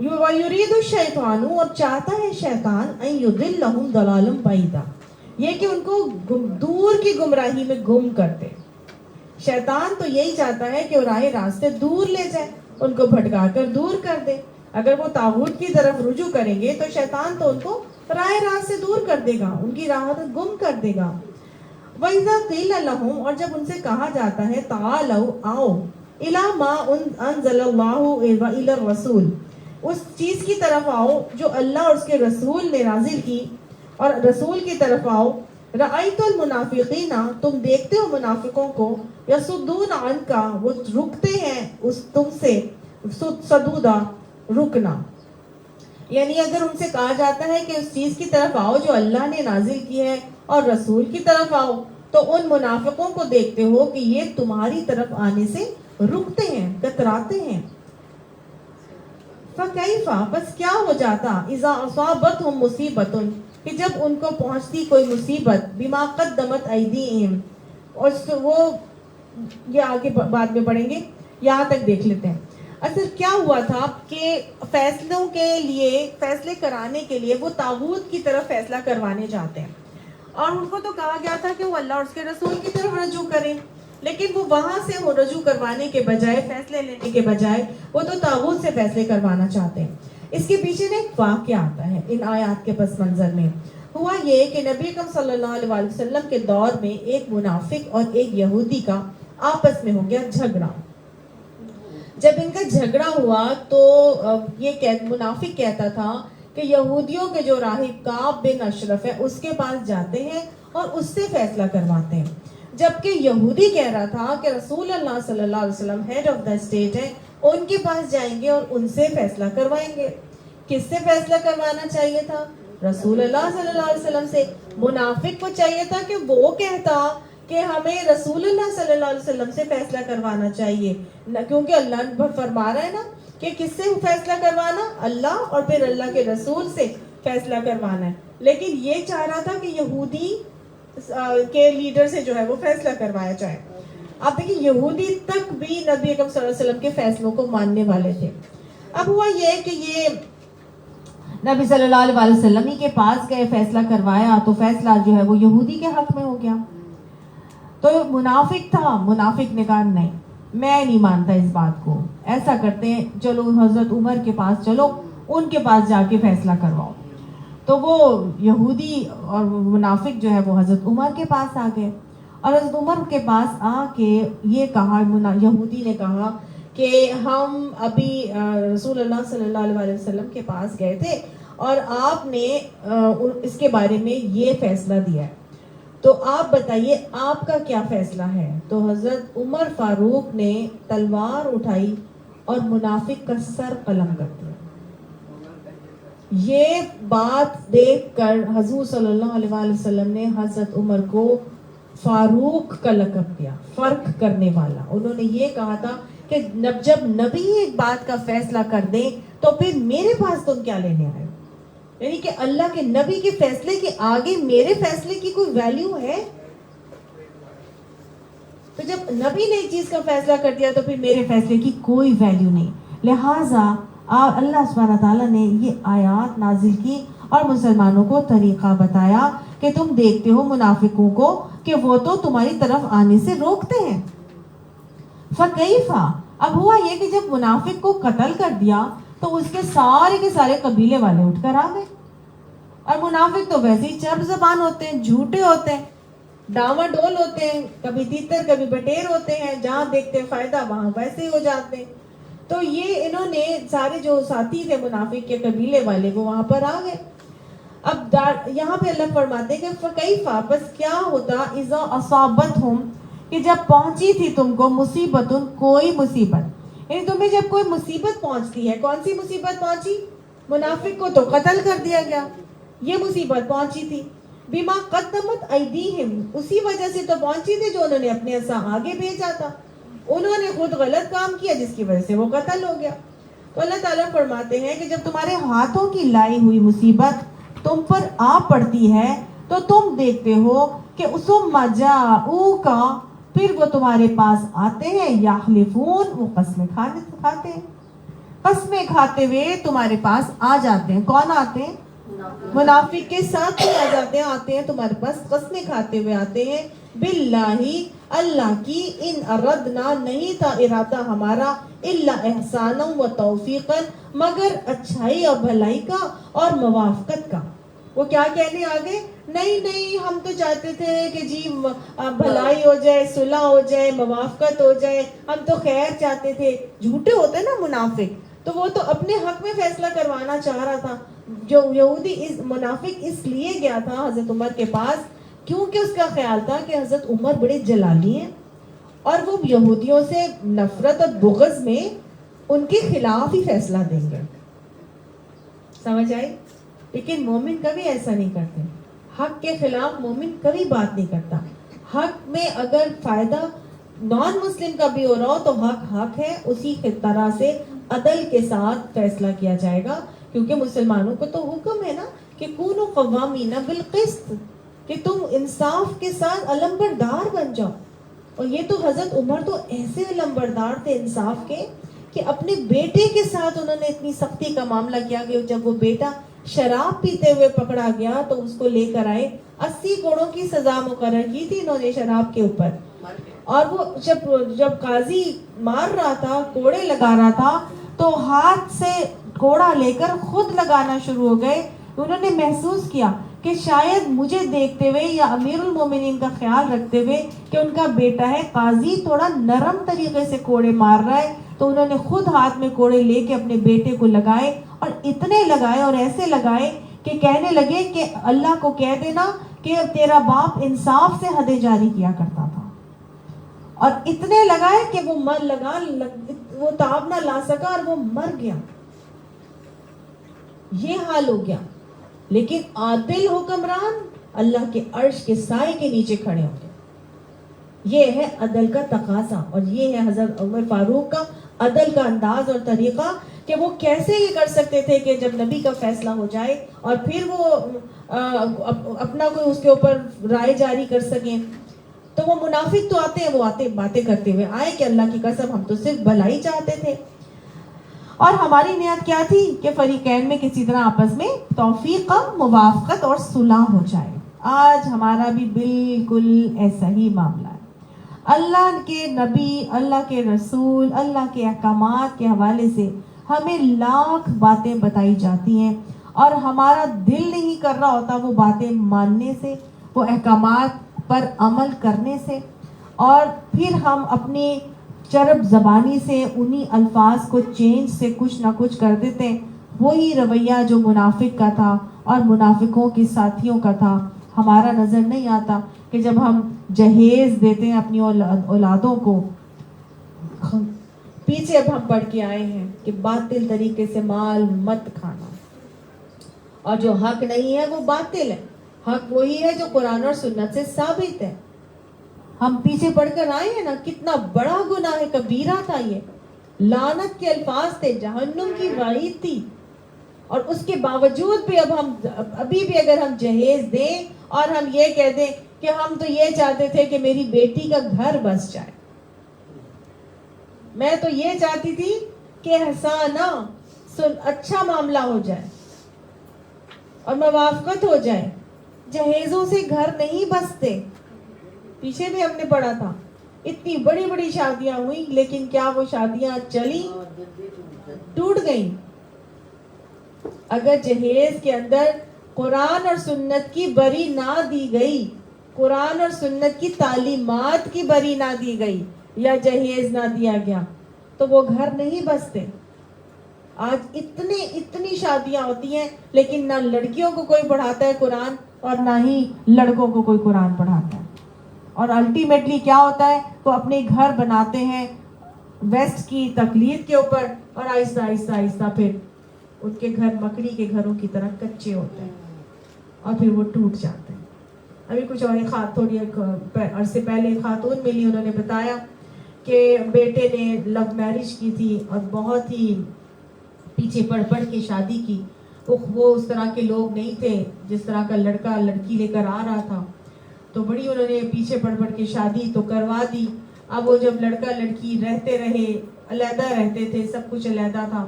وَيُرِيدُ الشَّيْطَانُ، اور چاہتا ہے شیطان ان يُضِلَّهُمْ ضَلَالًا بَعِيدًا، یہ کہ ان کو دور کی گمراہی میں گم کرتے. شیطان تو یہی چاہتا ہے کہ وہ راہ راستے دور لے جائے، ان کو بھٹکا کر دور کر دے. اگر وہ طاغوت کی طرف رجوع کریں گے تو شیطان تو ان کو راہ راست سے دور کر دے گا، ان کی راہ گم کر دے گا. وَإِذَا قِيلَ لَهُمْ، اور جب ان سے کہا جاتا ہے تَعَالَوْا، آؤ، إِلَى مَا أَنزَلَ اللَّهُ وَإِلَى الرَّسُولِ، اس چیز کی طرف آؤ جو اللہ اور اس کے رسول نے نازل کی، اور رسول کی طرف آؤ. رأیت المنافقین، تم دیکھتے ہو منافقوں کو، یصدون عنک، وہ رکتے ہیں اس تم سے، صدودا، رکنا. یعنی اگر ان سے کہا جاتا ہے کہ اس چیز کی طرف آؤ جو اللہ نے نازل کی ہے اور رسول کی طرف آؤ، تو ان منافقوں کو دیکھتے ہو کہ یہ تمہاری طرف آنے سے رکتے ہیں، کتراتے ہیں. فَكَيْفَ، بس کیا ہو جاتا، اذا اصابتهم مصیبت، کہ جب ان کو پہنچتی کوئی مصیبت، بما قدمت ایدیہم، اور وہ یہ آگے بعد میں پڑھیں گے، یہاں تک دیکھ لیتے ہیں. اصل کیا ہوا تھا کہ فیصلوں کے لیے، فیصلے کرانے کے لیے وہ طاغوت کی طرف فیصلہ کروانے جاتے ہیں، اور ان کو تو کہا گیا تھا کہ وہ اللہ اور اس کے رسول کی طرف رجوع کریں، لیکن وہ وہاں سے وہ رجوع کروانے کے بجائے، فیصلے لینے کے بجائے، وہ تو طاغوت سے فیصلے کروانا چاہتے ہیں. اس کے پیچھے نا ایک واقعہ آتا ہے ان آیات کے پس منظر میں. ہوا یہ کہ نبی اکرم صلی اللہ علیہ وسلم کے دور میں ایک منافق اور ایک یہودی کا آپس میں ہو گیا جھگڑا. جب ان کا جھگڑا ہوا تو یہ منافق کہتا تھا کہ یہودیوں کے جو راہب کعب بن اشرف ہے اس کے پاس جاتے ہیں اور اس سے فیصلہ کرواتے ہیں، جبکہ یہودی کہہ رہا تھا کہ رسول اللہ صلی اللہ علیہ وسلم ہیڈ آف دا اسٹیٹ ہے، ان کے پاس جائیں گے اور ان سے فیصلہ کروائیں گے. کس سے فیصلہ کروانا چاہیے تھا؟ رسول اللہ صلی اللہ علیہ وسلم سے. منافق کو چاہیے تھا کہ وہ کہتا کہ ہمیں رسول اللہ صلی اللہ علیہ وسلم سے فیصلہ کروانا چاہیے، کیونکہ اللہ فرما رہا ہے نا کہ کس سے فیصلہ کروانا، اللہ اور پھر اللہ کے رسول سے فیصلہ کروانا ہے. لیکن یہ چاہ رہا تھا کہ یہودی کے لیڈر سے جو ہے وہ فیصلہ کروایا جائے. آپ دیکھیں یہودی تک بھی نبی اکرم صلی اللہ علیہ وسلم کے فیصلوں کو ماننے والے تھے. اب ہوا یہ کہ یہ نبی صلی اللہ علیہ وسلم ہی کے پاس گئے، فیصلہ کروایا، تو فیصلہ جو ہے وہ یہودی کے حق میں ہو گیا. تو منافق تھا، منافق نے کہا نہیں، میں نہیں مانتا اس بات کو، ایسا کرتے ہیں چلو حضرت عمر کے پاس چلو، ان کے پاس جا کے فیصلہ کرواؤ. تو وہ یہودی اور منافق جو ہے وہ حضرت عمر کے پاس آ گئے، اور حضرت عمر کے پاس آ کے یہ کہا، یہودی نے کہا کہ ہم ابھی رسول اللہ صلی اللہ علیہ وسلم کے پاس گئے تھے اور آپ نے اس کے بارے میں یہ فیصلہ دیا ہے، تو آپ بتائیے آپ کا کیا فیصلہ ہے. تو حضرت عمر فاروق نے تلوار اٹھائی اور منافق کا سر قلم کر دیا. یہ بات دیکھ کر حضور صلی اللہ علیہ وسلم نے حضرت عمر کو فاروق کا لقب دیا، فرق کرنے والا. انہوں نے یہ کہا تھا کہ جب نبی ایک بات کا فیصلہ کر دیں تو پھر میرے پاس تم کیا لینے آئے؟ یعنی کہ اللہ کے نبی کے فیصلے کے آگے میرے فیصلے کی کوئی ویلیو ہے؟ تو جب نبی نے ایک چیز کا فیصلہ کر دیا تو پھر میرے فیصلے کی کوئی ویلیو نہیں. لہٰذا اللہ سبحانہ تعالیٰ نے یہ آیات نازل کی اور مسلمانوں کو طریقہ بتایا کہ تم دیکھتے ہو منافقوں کو کہ وہ تو تمہاری طرف آنے سے روکتے ہیں. فَكَيْفَ، اب ہوا یہ کہ جب منافق کو قتل کر دیا تو اس کے سارے قبیلے والے اٹھ کر آ گئے. اور منافق تو ویسے ہی چرب زبان ہوتے ہیں، جھوٹے ہوتے ہیں، ڈاما ڈول ہوتے ہیں، کبھی تیتر کبھی بٹیر ہوتے ہیں، جہاں دیکھتے ہیں فائدہ وہاں ویسے ہی ہو جاتے ہیں. تو یہ انہوں نے سارے جو ساتھی تھے منافق کے قبیلے والے وہ وہاں پر آ گئے. اب یہاں پہ اللہ فرماتے ہیں کہ فَكَيْفَ، بس کیا ہوتا، اذا اصابتہم، کہ جب پہنچی تھی تم کو مصیبت، کوئی مصیبت، یعنی تمہیں جب کوئی مصیبت پہنچتی ہے. کون سی مصیبت پہنچی؟ منافق کو تو قتل کر دیا گیا، یہ مصیبت پہنچی تھی. بما قدمت ایدیہم، اسی وجہ سے تو پہنچی تھی جو انہوں نے اپنے آگے بھیجا تھا. انہوں نے خود غلط کام کیا جس کی وجہ سے وہ قتل ہو گیا. تو اللہ تعالیٰ فرماتے ہیں کہ جب تمہارے ہاتھوں کی لائی ہوئی مصیبت تم پر آ پڑتی ہے تو تم دیکھتے ہو کہ ثم جاؤک، پھر وہ تمہارے پاس آتے ہیں، یحلفون، وہ قسمیں کھاتے ہیں، قسمیں کھاتے ہوئے تمہارے پاس آ جاتے ہیں. کون آتے ہیں؟ منافق کے ساتھ ہی آتے ہیں تمہارے پاس، قسمیں کھاتے ہوئے آتے ہیں. باللہ، اللہ کی، ان اردنا، نہیں تھا ارادہ ہمارا، الا احسانا و توفیقا، مگر اچھائی اور بھلائی کا اور موافقت کا. وہ کیا کہنے آگے؟ نہیں ہم تو چاہتے تھے کہ جی بھلائی ہو جائے، صلح ہو جائے، موافقت ہو جائے، ہم تو خیر چاہتے تھے. جھوٹے ہوتے ہیں نا منافق، تو تو وہ تو اپنے حق میں فیصلہ کروانا چاہ رہا تھا. جو یہودی منافق اس لیے گیا تھا حضرت عمر کے پاس کیونکہ اس کا خیال تھا کہ حضرت عمر بڑے جلالی ہیں اور وہ یہودیوں سے نفرت اور بغض میں ان کے خلاف ہی فیصلہ دیں گے. سمجھ آئی؟ لیکن مومن کبھی ایسا نہیں کرتے. حق کے خلاف مومن کبھی بات نہیں کرتا. حق میں اگر فائدہ نان مسلم کا بھی ہو رہا ہو تو حق حق ہے, اسی طرح سے عدل کے ساتھ فیصلہ کیا جائے گا, کیونکہ مسلمانوں کو تو حکم ہے نا کہ کونوا قوامین بالقسط, کہ تم انصاف کے ساتھ علمبردار بن جاؤ. اور یہ تو حضرت عمر تو ایسے علمبردار تھے انصاف کے کہ اپنے بیٹے کے ساتھ انہوں نے اتنی سختی کا معاملہ کیا کہ جب وہ بیٹا شراب پیتے ہوئے پکڑا گیا تو اس کو لے کر آئے. 80 کوڑوں کی سزا مقرر کی تھی انہوں نے شراب کے اوپر, اور وہ جب قاضی مار رہا تھا, کوڑے لگا رہا تھا, تو ہاتھ سے کوڑا لے کر خود لگانا شروع ہو گئے. انہوں نے محسوس کیا کہ شاید مجھے دیکھتے ہوئے یا امیر المومنین کا خیال رکھتے ہوئے کہ ان کا بیٹا ہے قاضی تھوڑا نرم طریقے سے کوڑے مار رہا ہے, تو انہوں نے خود ہاتھ میں کوڑے لے کے اپنے بیٹے کو لگائے, اور اتنے لگائے اور ایسے لگائے کہ کہنے لگے کہ اللہ کو کہہ دینا کہ تیرا باپ انصاف سے حدیں جاری کیا کرتا تھا. اور اتنے لگائے کہ وہ تاب نہ لا سکا اور وہ مر گیا. یہ حال ہو گیا. لیکن عادل حکمران اللہ کے عرش کے سائے کے نیچے کھڑے ہوں گے. یہ ہے عدل کا تقاضا, اور یہ ہے حضرت عمر فاروق کا عدل کا انداز اور طریقہ کہ وہ کیسے یہ کر سکتے تھے کہ جب نبی کا فیصلہ ہو جائے اور پھر وہ اپنا کوئی اس کے اوپر رائے جاری کر سکیں. تو وہ منافق تو وہ آتے باتیں کرتے ہوئے آئے کہ اللہ کی قسم ہم تو صرف بھلائی چاہتے تھے, اور ہماری نیت کیا تھی کہ فریقین میں کسی طرح آپس میں توفیق, موافقت اور صلح ہو جائے. آج ہمارا بھی بالکل ایسا ہی معاملہ ہے. اللہ کے نبی, اللہ کے رسول, اللہ کے احکامات کے حوالے سے ہمیں لاکھ باتیں بتائی جاتی ہیں, اور ہمارا دل نہیں کر رہا ہوتا وہ باتیں ماننے سے, وہ احکامات پر عمل کرنے سے, اور پھر ہم اپنی چرب زبانی سے انہی الفاظ کو چینج سے کچھ نہ کچھ کر دیتے ہیں. وہی رویہ جو منافق کا تھا اور منافقوں کے ساتھیوں کا تھا. ہمارا نظر نہیں آتا کہ جب ہم جہیز دیتے ہیں اپنی اولادوں کو, پیچھے اب ہم پڑھ کے آئے ہیں کہ باطل طریقے سے مال مت کھانا, اور جو حق نہیں ہے وہ باطل ہے. حق وہی ہے جو قرآن اور سنت سے ثابت ہے. ہم پیچھے پڑھ کر آئے ہیں نا, کتنا بڑا گناہ کبیرہ تھا یہ, لعنت کے الفاظ تھے, جہنم کی وعید تھی, اور اس کے باوجود بھی ابھی بھی اگر ہم جہیز دیں اور ہم یہ کہہ دیں کہ ہم تو یہ چاہتے تھے کہ میری بیٹی کا گھر بس جائے, میں تو یہ چاہتی تھی کہ احسانہ اچھا معاملہ ہو جائے اور موافقت ہو جائے. جہیزوں سے گھر نہیں بستے. پیچھے بھی ہم نے پڑھا تھا اتنی بڑی بڑی شادیاں ہوئی, لیکن کیا وہ شادیاں چلی؟ ٹوٹ گئیں. اگر جہیز کے اندر قرآن اور سنت کی بری نہ دی گئی, قرآن اور سنت کی تعلیمات کی بری نہ دی گئی, یا جہیز نہ دیا گیا, تو وہ گھر نہیں بستے. آج اتنی شادیاں ہوتی ہیں, لیکن نہ لڑکیوں کو کوئی پڑھاتا ہے قرآن اور نہ ہی لڑکوں کو کوئی قرآن پڑھاتا ہے. اور الٹیمیٹلی کیا ہوتا ہے, وہ اپنے گھر بناتے ہیں ویسٹ کی تقلید کے اوپر, اور آہستہ آہستہ آہستہ پھر ان کے گھر مکڑی کے گھروں کی طرح کچے ہوتے ہیں, اور پھر وہ ٹوٹ جاتے ہیں. ابھی کچھ اور تھوڑی عرصے پہلے خاتون ملی, انہوں نے بتایا کہ بیٹے نے لو میرج کی تھی اور بہت ہی پیچھے پڑھ کے شادی کی. وہ اس طرح کے لوگ نہیں تھے جس طرح کا لڑکا لڑکی لے کر آ رہا تھا, تو بڑی انہوں نے پیچھے پڑھ کے شادی تو کروا دی. اب وہ جب لڑکا لڑکی رہتے رہے, علیحدہ رہتے تھے, سب کچھ علیحدہ تھا,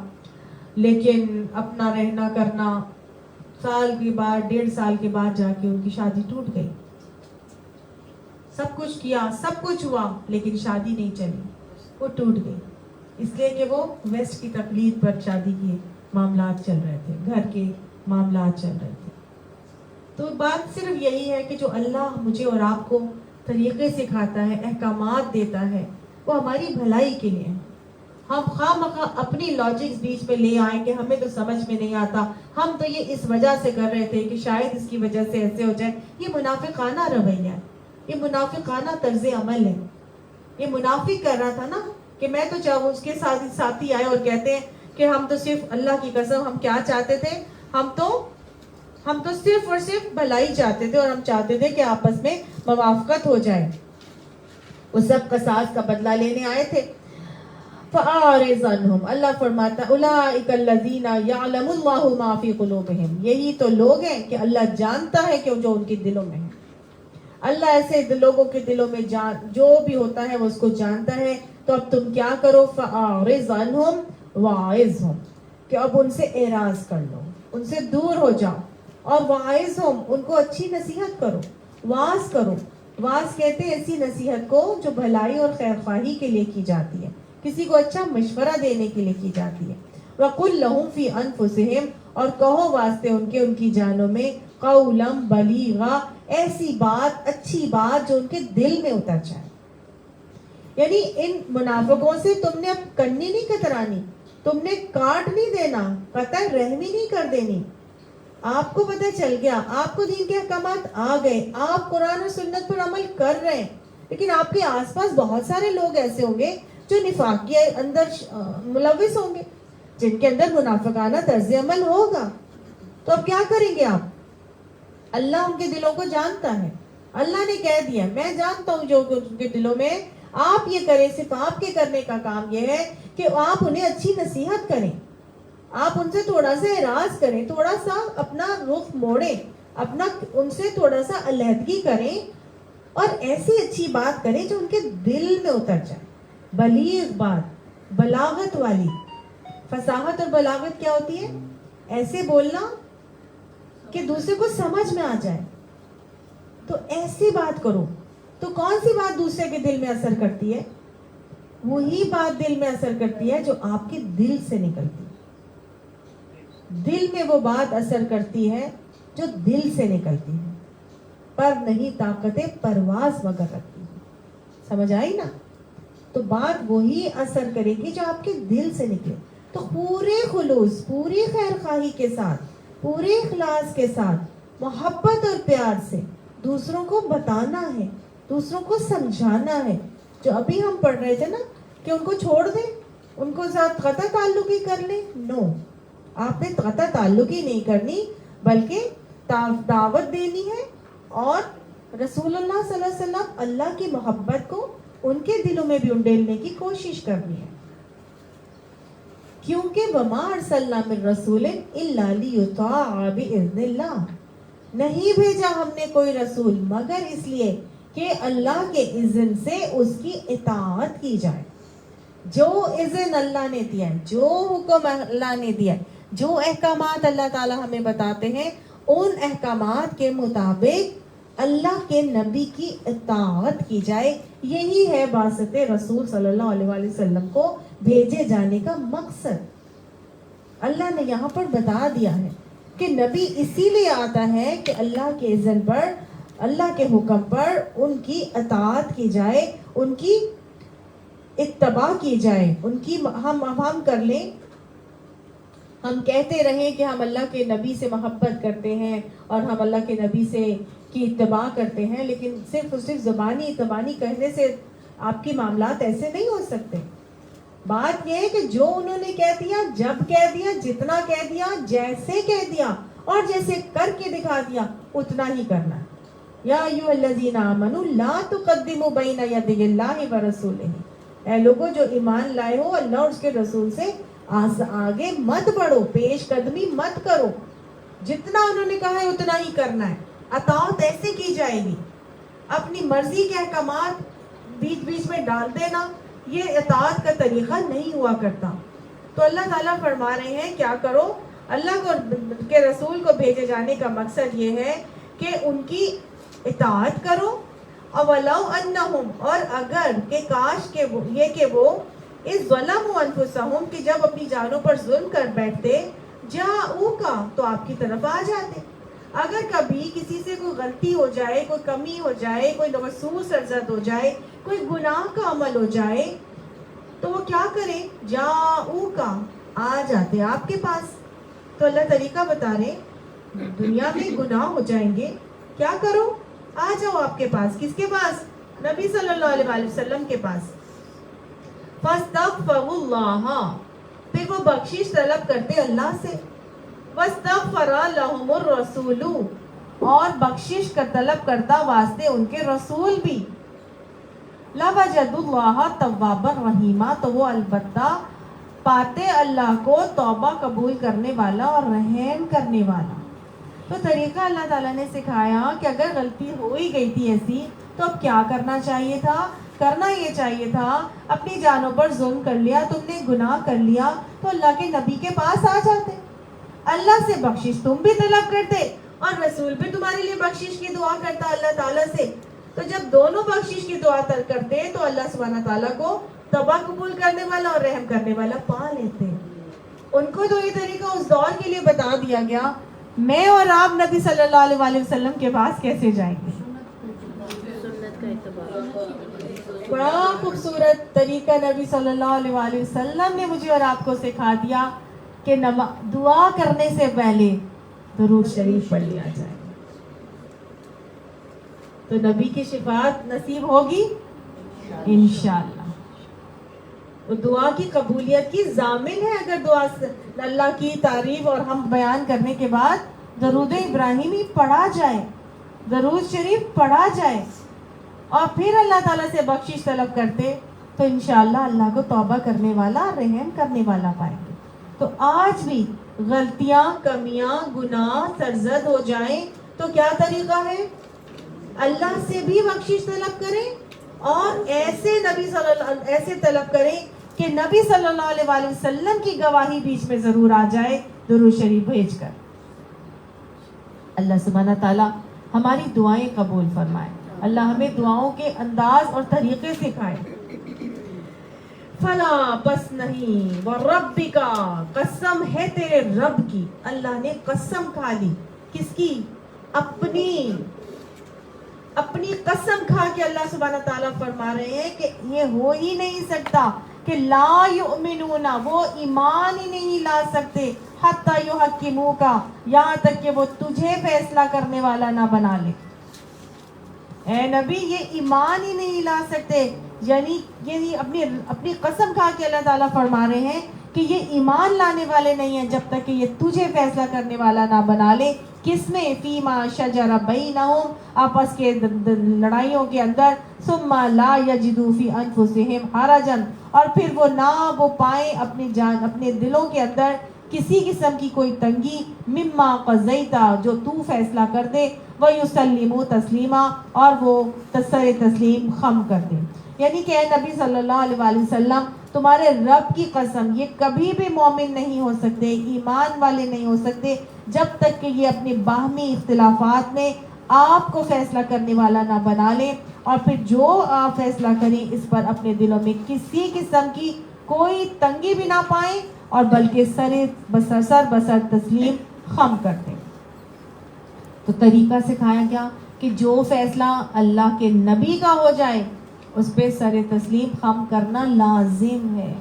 لیکن اپنا رہنا کرنا, سال کے بعد 1.5 سال کے بعد جا کے ان کی شادی ٹوٹ گئی. سب کچھ کیا, سب کچھ ہوا, لیکن شادی نہیں چلی, وہ ٹوٹ گئی. اس لیے کہ وہ ویسٹ کی تقلید پر شادی کے معاملات چل رہے تھے, گھر کے معاملات چل رہے تھے. تو بات صرف یہی ہے کہ جو اللہ مجھے اور آپ کو طریقے سکھاتا ہے, احکامات دیتا ہے, وہ ہماری بھلائی کے لیے. ہم خواہ اپنی لاجکس بیچ میں لے آئیں کہ ہمیں تو سمجھ میں نہیں آتا, ہم تو یہ اس وجہ سے کر رہے تھے کہ شاید اس کی وجہ سے ایسے ہو جائے. یہ منافقانہ رویہ ہے, یہ منافقانہ طرز عمل ہے. یہ منافق کر رہا تھا نا کہ میں تو چاہوں, اس کے ساتھی آئے اور کہتے ہیں کہ ہم تو صرف اللہ کی قسم ہم کیا چاہتے تھے, ہم تو صرف اور صرف بھلائی چاہتے تھے, اور ہم چاہتے تھے کہ آپس میں موافقت ہو جائے. وہ سب قصاص کا بدلہ لینے آئے تھے. فَأَعْرِضْ عَنْهُمْ, اللہ فرماتا أُولَٰئِكَ الَّذِينَ يَعْلَمُ اللَّهُ مَا فِي قُلُوبِهِمْ, یہی تو لوگ ہیں کہ اللہ جانتا ہے کہ جو ان کے دلوں میں ہے. اللہ ایسے لوگوں کے دلوں میں جو بھی ہوتا ہے وہ اس کو جانتا ہے. تو اب تم کیا کرو, فَأَعْرِضْ عَنْهُمْ وَاعِظْهُمْ, کہ اب ان سے اعراض کر لو, ان سے دور ہو جاؤ. اور وَاعِظْهُمْ, ان کو اچھی نصیحت کرو, واعظ کرو. واعظ کہتے ہیں ایسی نصیحت کو جو بھلائی اور خیر خواہی کے لیے کی جاتی ہے, کسی کو اچھا مشورہ دینے کے لیے کی جاتی ہے. وَقُلْ لَهُمْ فِي أَنفُسِهِمْ, اور کہو واسطے ان کی جانوں میں, قَوْلًا بَلِيغًا, ایسی بات, اچھی بات جو ان کے دل میں اتر جائے. یعنی ان منافقوں سے تم نے اب کنی نہیں کترانی, تم نے کاٹ نہیں دینا, قطع رحمی نہیں کر دینی. آپ کو پتہ چل گیا, آپ کو دین کے احکامات آ گئے, آپ قرآن و سنت پر عمل کر رہے ہیں, لیکن آپ کے آس پاس بہت سارے لوگ ایسے ہوں گے جو نفاق کے اندر ملوث ہوں گے, جن کے اندر منافقانہ طرز عمل ہوگا. تو اب کیا کریں گے آپ؟ اللہ ان کے دلوں کو جانتا ہے. اللہ نے کہہ دیا میں جانتا ہوں جو ان کے دلوں میں. آپ یہ کریں, صرف آپ کے کرنے کا کام یہ ہے کہ آپ انہیں اچھی نصیحت کریں, آپ ان سے تھوڑا سا اعراض کریں, تھوڑا سا اپنا رخ موڑیں, اپنا ان سے تھوڑا سا علیحدگی کریں, اور ایسی اچھی بات کریں جو ان کے دل میں اتر جائے. بلیغ بات, بلاغت والی. فصاحت اور بلاغت کیا ہوتی ہے؟ ایسے بولنا کہ دوسرے کو سمجھ میں آ جائے. تو ایسی بات کرو. تو کون سی بات دوسرے کے دل میں اثر کرتی ہے؟ وہی بات دل میں اثر کرتی ہے جو آپ کے دل سے نکلتی ہے. دل میں وہ بات اثر کرتی ہے جو دل سے نکلتی ہے, پر نہیں طاقت پرواز مگر رکھتی ہے. سمجھ آئی نا؟ تو بات وہی اثر کرے گی جو آپ کے دل سے نکلے. تو پورے خلوص, پوری خیر خواہی کے ساتھ, پورے اخلاص کے ساتھ, محبت اور پیار سے دوسروں کو بتانا ہے, دوسروں کو سمجھانا ہے. جو ابھی ہم پڑھ رہے تھے نا کہ ان کو چھوڑ دیں, ان کو ساتھ قطع تعلق ہی کر لیں. نو, آپ نے قطع تعلق ہی نہیں کرنی, بلکہ دعوت دینی ہے, اور رسول اللہ صلی اللہ علیہ وسلم اللہ کی محبت کو ان کے دلوں میں بھی انڈیلنے کی کوشش کرنی ہے. کیونکہ وما ارسلنا من رسول الا لیطاع باذن اللہ, نہیں بھیجا ہم نے کوئی رسول مگر اس لیے کہ اللہ کے اذن سے اس کی اطاعت کی جائے. جو اذن اللہ نے دیا ہے, جو حکم اللہ نے دیا ہے, جو احکامات اللہ تعالی ہمیں بتاتے ہیں, ان احکامات کے مطابق اللہ کے نبی کی اطاعت کی جائے. یہی ہے بعثت رسول صلی اللہ علیہ وآلہ وسلم کو بھیجے جانے کا مقصد. اللہ نے یہاں پر بتا دیا ہے کہ نبی اسی لیے آتا ہے کہ اللہ کے اذن پر, اللہ کے حکم پر ان کی اطاعت کی جائے, ان کی اتباع کی جائے, ان کی ہم کر لیں. ہم کہتے رہیں کہ ہم اللہ کے نبی سے محبت کرتے ہیں اور ہم اللہ کے نبی سے کی اتباع کرتے ہیں, لیکن صرف زبانی کہنے سے آپ کے معاملات ایسے نہیں ہو سکتے. بات یہ ہے کہ جو انہوں نے کہہ دیا, جب کہہ دیا, جتنا کہہ دیا, جیسے کہہ دیا اور جیسے کر کے دکھا دیا, اتنا ہی کرنا. یا ایھا الذین آمنوا لا تقدموا بین یدی اللہ ورسولہ, اے لوگوں جو ایمان لائے ہو, اللہ اور اس کے رسول سے آگے مت بڑھو, پیش قدمی مت کرو. جتنا انہوں نے کہا ہے اتنا ہی کرنا ہے. اطاعت ایسے کی جائے گی, اپنی مرضی کے احکامات بیچ بیچ میں ڈال دینا, یہ اطاعت کا طریقہ نہیں ہوا کرتا. تو اللہ تعالیٰ فرما رہے ہیں کیا کرو, اللہ کے رسول کو بھیجے جانے کا مقصد یہ ہے کہ ان کی اطاعت کرو. اولو انہم, اور اگر کہ کاش کہ وہ اس ظلموا انفسہم, کہ جب اپنی جانوں پر ظلم کر بیٹھتے, جاؤکا, تو آپ کی طرف آ جاتے. اگر کبھی کسی سے کوئی غلطی ہو جائے, کوئی کمی ہو جائے, کوئی نقصور سرزد ہو جائے, کوئی گناہ کا عمل ہو جائے, تو وہ کیا کرے؟ جاؤ کا، آ جاتے آپ کے پاس. تو اللہ طریقہ بتا رہے دنیا میں گناہ ہو جائیں گے، کیا کرو؟ آ جاؤ آپ کے پاس. کس کے پاس؟ نبی صلی اللہ علیہ وآلہ وسلم کے پاس. فاستغفروا اللہ، پھر وہ بخشش طلب کرتے اللہ سے. واستغفر لهم الرسول، اور بخشش کا طلب کرتا واسطے ان کے رسول بھی. لوجدوا اللہ توابا رحیما، تو وہ البتہ پاتے اللہ کو توبہ قبول کرنے والا اور رحم کرنے والا. تو طریقہ اللہ تعالیٰ نے سکھایا کہ اگر غلطی ہو ہی گئی تھی ایسی تو اب کیا کرنا چاہیے تھا؟ کرنا یہ چاہیے تھا اپنی جانوں پر ظلم کر لیا، تم نے گناہ کر لیا تو اللہ کے نبی کے پاس آ جاتے، اللہ سے بخشش تم بھی طلب کرتے اور رسول بھی تمہارے لیے بخشش کی دعا کرتا اللہ تعالیٰ سے. تو جب دونوں بخشش کی دعا کرتے تو اللہ سبحانہ تعالیٰ کو توبہ قبول کرنے والا اور رحم کرنے والا پا لیتے. ان کو تو یہ طریقہ اس دور کے لیے بتا دیا گیا، میں اور آپ نبی صلی اللہ علیہ وآلہ وسلم کے پاس کیسے جائیں گے؟ بڑا خوبصورت طریقہ نبی صلی اللہ علیہ وآلہ وسلم نے مجھے اور آپ کو سکھا دیا کہ دعا کرنے سے پہلے درود شریف پڑھ لیا جائے. تو نبی کی شفاعت نصیب ہوگی انشاءاللہ. وہ دعا کی قبولیت کی ضامن ہے اگر دعا اللہ کی تعریف اور ہم بیان کرنے کے بعد درود ابراہیمی پڑھا جائے، درود شریف پڑھا جائے اور پھر اللہ تعالیٰ سے بخشش طلب کرتے تو انشاءاللہ اللہ کو توبہ کرنے والا، رحم کرنے والا پائیں گے. تو آج بھی غلطیاں، کمیاں، گناہ سرزد ہو جائیں تو کیا طریقہ ہے؟ اللہ سے بھی بخشش طلب کریں اور ایسے طلب کریں کہ نبی صلی اللہ علیہ وآلہ وسلم کی گواہی بیچ میں ضرور آ جائے درود شریف بھیج کر. اللہ سبحانہ تعالیٰ ہماری دعائیں قبول فرمائے. اللہ ہمیں دعاؤں کے انداز اور طریقے سکھائے. فلا بس نہیں وربک، قسم ہے تیرے رب کی. اللہ نے قسم کھا لی. کس کی؟ اپنی قسم کھا کے اللہ سبحانہ تعالیٰ فرما رہے ہیں کہ یہ ہو ہی نہیں سکتا کہ لا یؤمنون، وہ ایمان ہی نہیں لا سکتے، حتی یحکموک، یہاں تک کہ وہ تجھے فیصلہ کرنے والا نہ بنا لے. اے نبی یہ ایمان ہی نہیں لا سکتے، یعنی اپنی قسم کھا کے اللہ تعالیٰ فرما رہے ہیں کہ یہ ایمان لانے والے نہیں ہیں جب تک کہ یہ تجھے فیصلہ کرنے والا نہ بنا لے. کس میں؟ فیما شجر بینہم، آپس کے لڑائیوں کے اندر، ثم لا یجدوا فی انفسہم حرجا، اور پھر وہ پائیں اپنے دلوں کے اندر کسی قسم کی کوئی تنگی، مما قضیتا، جو تو فیصلہ کر دے، وَيُسَلِّمُوا تسلیما، اور وہ سر تسلیم خم کر دے. یعنی کہ اے نبی صلی اللہ علیہ وآلہ وسلم تمہارے رب کی قسم یہ کبھی بھی مومن نہیں ہو سکتے، ایمان والے نہیں ہو سکتے جب تک کہ یہ اپنے باہمی اختلافات میں آپ کو فیصلہ کرنے والا نہ بنا لیں، اور پھر جو آپ فیصلہ کریں اس پر اپنے دلوں میں کسی قسم کی کوئی تنگی بھی نہ پائیں اور بلکہ سر بسر تسلیم خم کر دیں. تو طریقہ سکھایا گیا کہ جو فیصلہ اللہ کے نبی کا ہو جائے اس پہ سر تسلیم خم کرنا لازم ہے.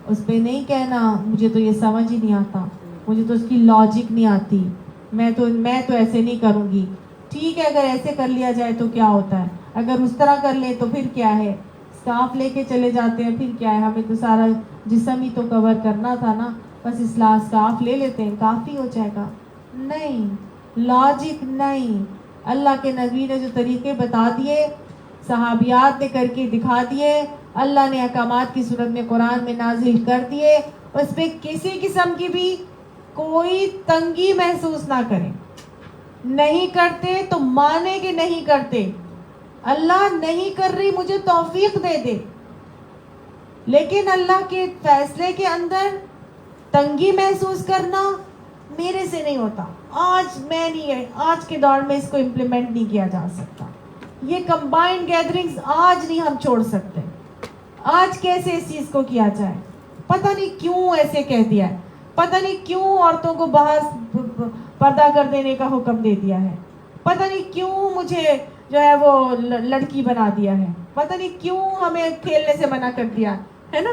اس پہ نہیں کہنا مجھے تو یہ سمجھ ہی نہیں آتا، مجھے تو اس کی لاجک نہیں آتی، میں تو ایسے نہیں کروں گی. ٹھیک ہے اگر ایسے کر لیا جائے تو کیا ہوتا ہے، اگر اس طرح کر لیں تو پھر کیا ہے، اسکارف لے کے چلے جاتے ہیں پھر کیا ہے، ہمیں تو سارا جسم ہی تو کور کرنا تھا نا، بس اسکارف لے لیتے ہیں کافی ہو جائے گا. نہیں، لاجک نہیں. اللہ کے نبی نے جو طریقے بتا دیے، صحابیات نے کر کے دکھا دیے، اللہ نے احکامات کی صورت میں قرآن میں نازل کر دیے، اس پہ کسی قسم کی بھی کوئی تنگی محسوس نہ کریں. نہیں کرتے تو مانے کہ نہیں کرتے، اللہ نہیں کر رہی مجھے توفیق دے دے، لیکن اللہ کے فیصلے کے اندر تنگی محسوس کرنا میرے سے نہیں ہوتا. آج کے دور میں اس کو امپلیمنٹ نہیں کیا جا سکتا. یہ کمبائنڈ گیدرنگز آج نہیں ہم چھوڑ سکتے. آج کیسے اس چیز کو کیا جائے، پتہ نہیں کیوں ایسے کہہ دیا ہے، پتہ نہیں کیوں عورتوں کو باہر پردہ کر دینے کا حکم دے دیا ہے، پتہ نہیں کیوں مجھے جو ہے وہ لڑکی بنا دیا ہے، پتہ نہیں کیوں ہمیں کھیلنے سے منع کر دیا. ہے نا.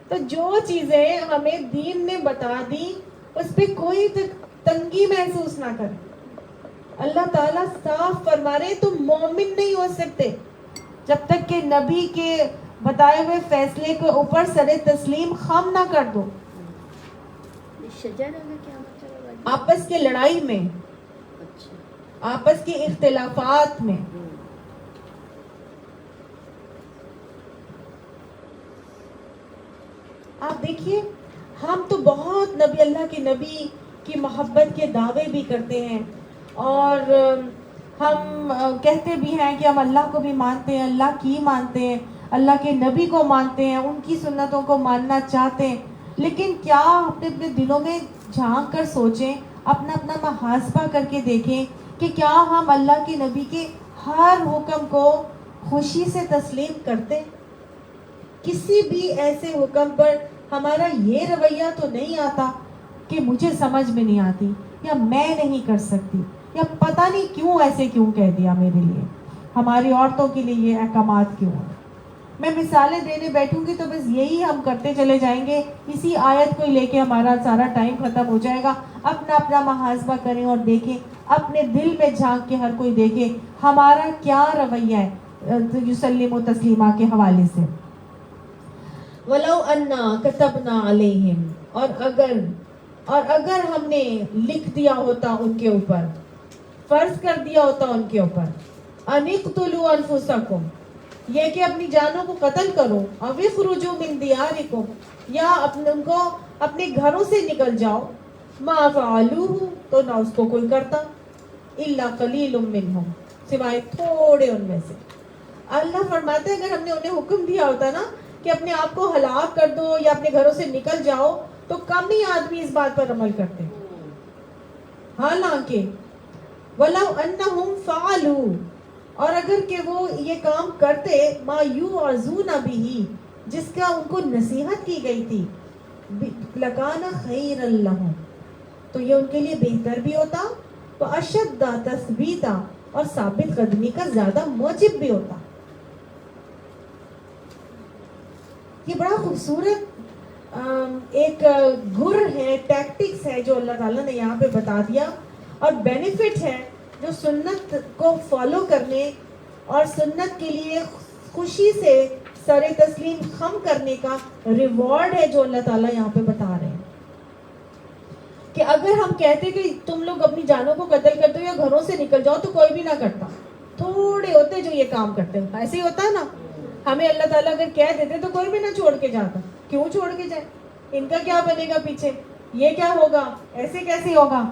تو جو چیزیں ہمیں دین نے بتا دی اس پہ کوئی تنگی محسوس نہ کرے. اللہ تعالیٰ صاف فرما رہے تم مومن نہیں ہو سکتے جب تک کہ نبی کے بتائے ہوئے فیصلے کے اوپر سر تسلیم خم نہ کر دو. آپس کے لڑائی میں, آپس کے اختلافات میں. آپ دیکھیے ہم تو بہت نبی, اللہ کے نبی کی محبت کے دعوے بھی کرتے ہیں اور ہم کہتے بھی ہیں کہ ہم اللہ کو بھی مانتے ہیں, اللہ کی مانتے ہیں, اللہ کے نبی کو مانتے ہیں, ان کی سنتوں کو ماننا چاہتے ہیں. لیکن کیا اپنے اپنے دلوں میں جھانک کر سوچیں, اپنا اپنا محاسبہ کر کے دیکھیں کہ کیا ہم اللہ کے نبی کے ہر حکم کو خوشی سے تسلیم کرتے؟ کسی بھی ایسے حکم پر ہمارا یہ رویہ تو نہیں آتا کہ مجھے سمجھ میں نہیں آتی, یا میں نہیں کر سکتی, یا پتہ نہیں کیوں ایسے کیوں کہہ دیا میرے لیے, ہماری عورتوں کے لیے یہ احکامات کیوں ہیں. میں مثالیں دینے بیٹھوں گی تو بس یہی ہم کرتے چلے جائیں گے, اسی آیت کو لے کے ہمارا سارا ٹائم ختم ہو جائے گا. اپنا اپنا محاسبہ کریں اور دیکھیں, اپنے دل میں جھانک کے ہر کوئی دیکھے ہمارا کیا رویہ ہے یسلم و تسلیمہ کے حوالے سے. وَلَوْ أَنَّا كَتَبْنَا عَلَيْهِمْ, اور اگر ہم نے لکھ دیا ہوتا ان کے اوپر, فرض کر دیا ہوتا ان کے اوپر, أَنِ اقْتُلُوا أَنفُسَكُمْ, یہ کہ اپنی جانوں کو قتل کرو, أَوِ اخْرُجُوا مِن دِيَارِكُمْ, یا ان کو اپنے گھروں سے نکل جاؤ, مَا فَعَلُوهُ, تو نہ اس کو کوئی کرتا, إِلَّا قَلِيلٌ مِّنْهُمْ, سوائے تھوڑے ان میں سے. اللہ فرماتے ہیں اگر ہم نے انہیں حکم دیا ہوتا نا کہ اپنے آپ کو ہلاک کر دو یا اپنے گھروں سے نکل جاؤ, تو کم ہی آدمی اس بات پر عمل کرتے. حالانکہ وَلَوْ أَنَّهُمْ فَعَلُوا, اور اگر کہ وہ یہ کام کرتے, مَا يُوعَظُونَ بِهِ, جس کا ان کو نصیحت کی گئی تھی, لَكَانَ خَيْرًا لَهُمْ, تو یہ ان کے لیے بہتر بھی ہوتا, وَأَشَدَّ تَثْبِيتًا, اور ثابت قدمی کا زیادہ موجب بھی ہوتا. یہ بڑا خوبصورت ایک گر ہے, ٹیکٹکس ہے جو اللہ تعالیٰ نے یہاں پہ بتا دیا, اور بینیفٹ ہے جو سنت کو فالو کرنے اور سنت کے لیے خوشی سے سر تسلیم خم کرنے کا ریوارڈ ہے جو اللہ تعالیٰ یہاں پہ بتا رہے ہیں. کہ اگر ہم کہتے کہ تم لوگ اپنی جانوں کو قتل کرتے ہو یا گھروں سے نکل جاؤ, تو کوئی بھی نہ کرتا, تھوڑے ہوتے جو یہ کام کرتے ہیں. ایسے ہی ہوتا ہے نا, ہمیں اللہ تعالیٰ اگر کہہ دیتے تو کوئی بھی نہ چھوڑ کے جاتا. کیوں چھوڑ کے جائے, ان کا کیا بنے گا پیچھے, یہ کیا ہوگا, ایسے کیسے ہوگا,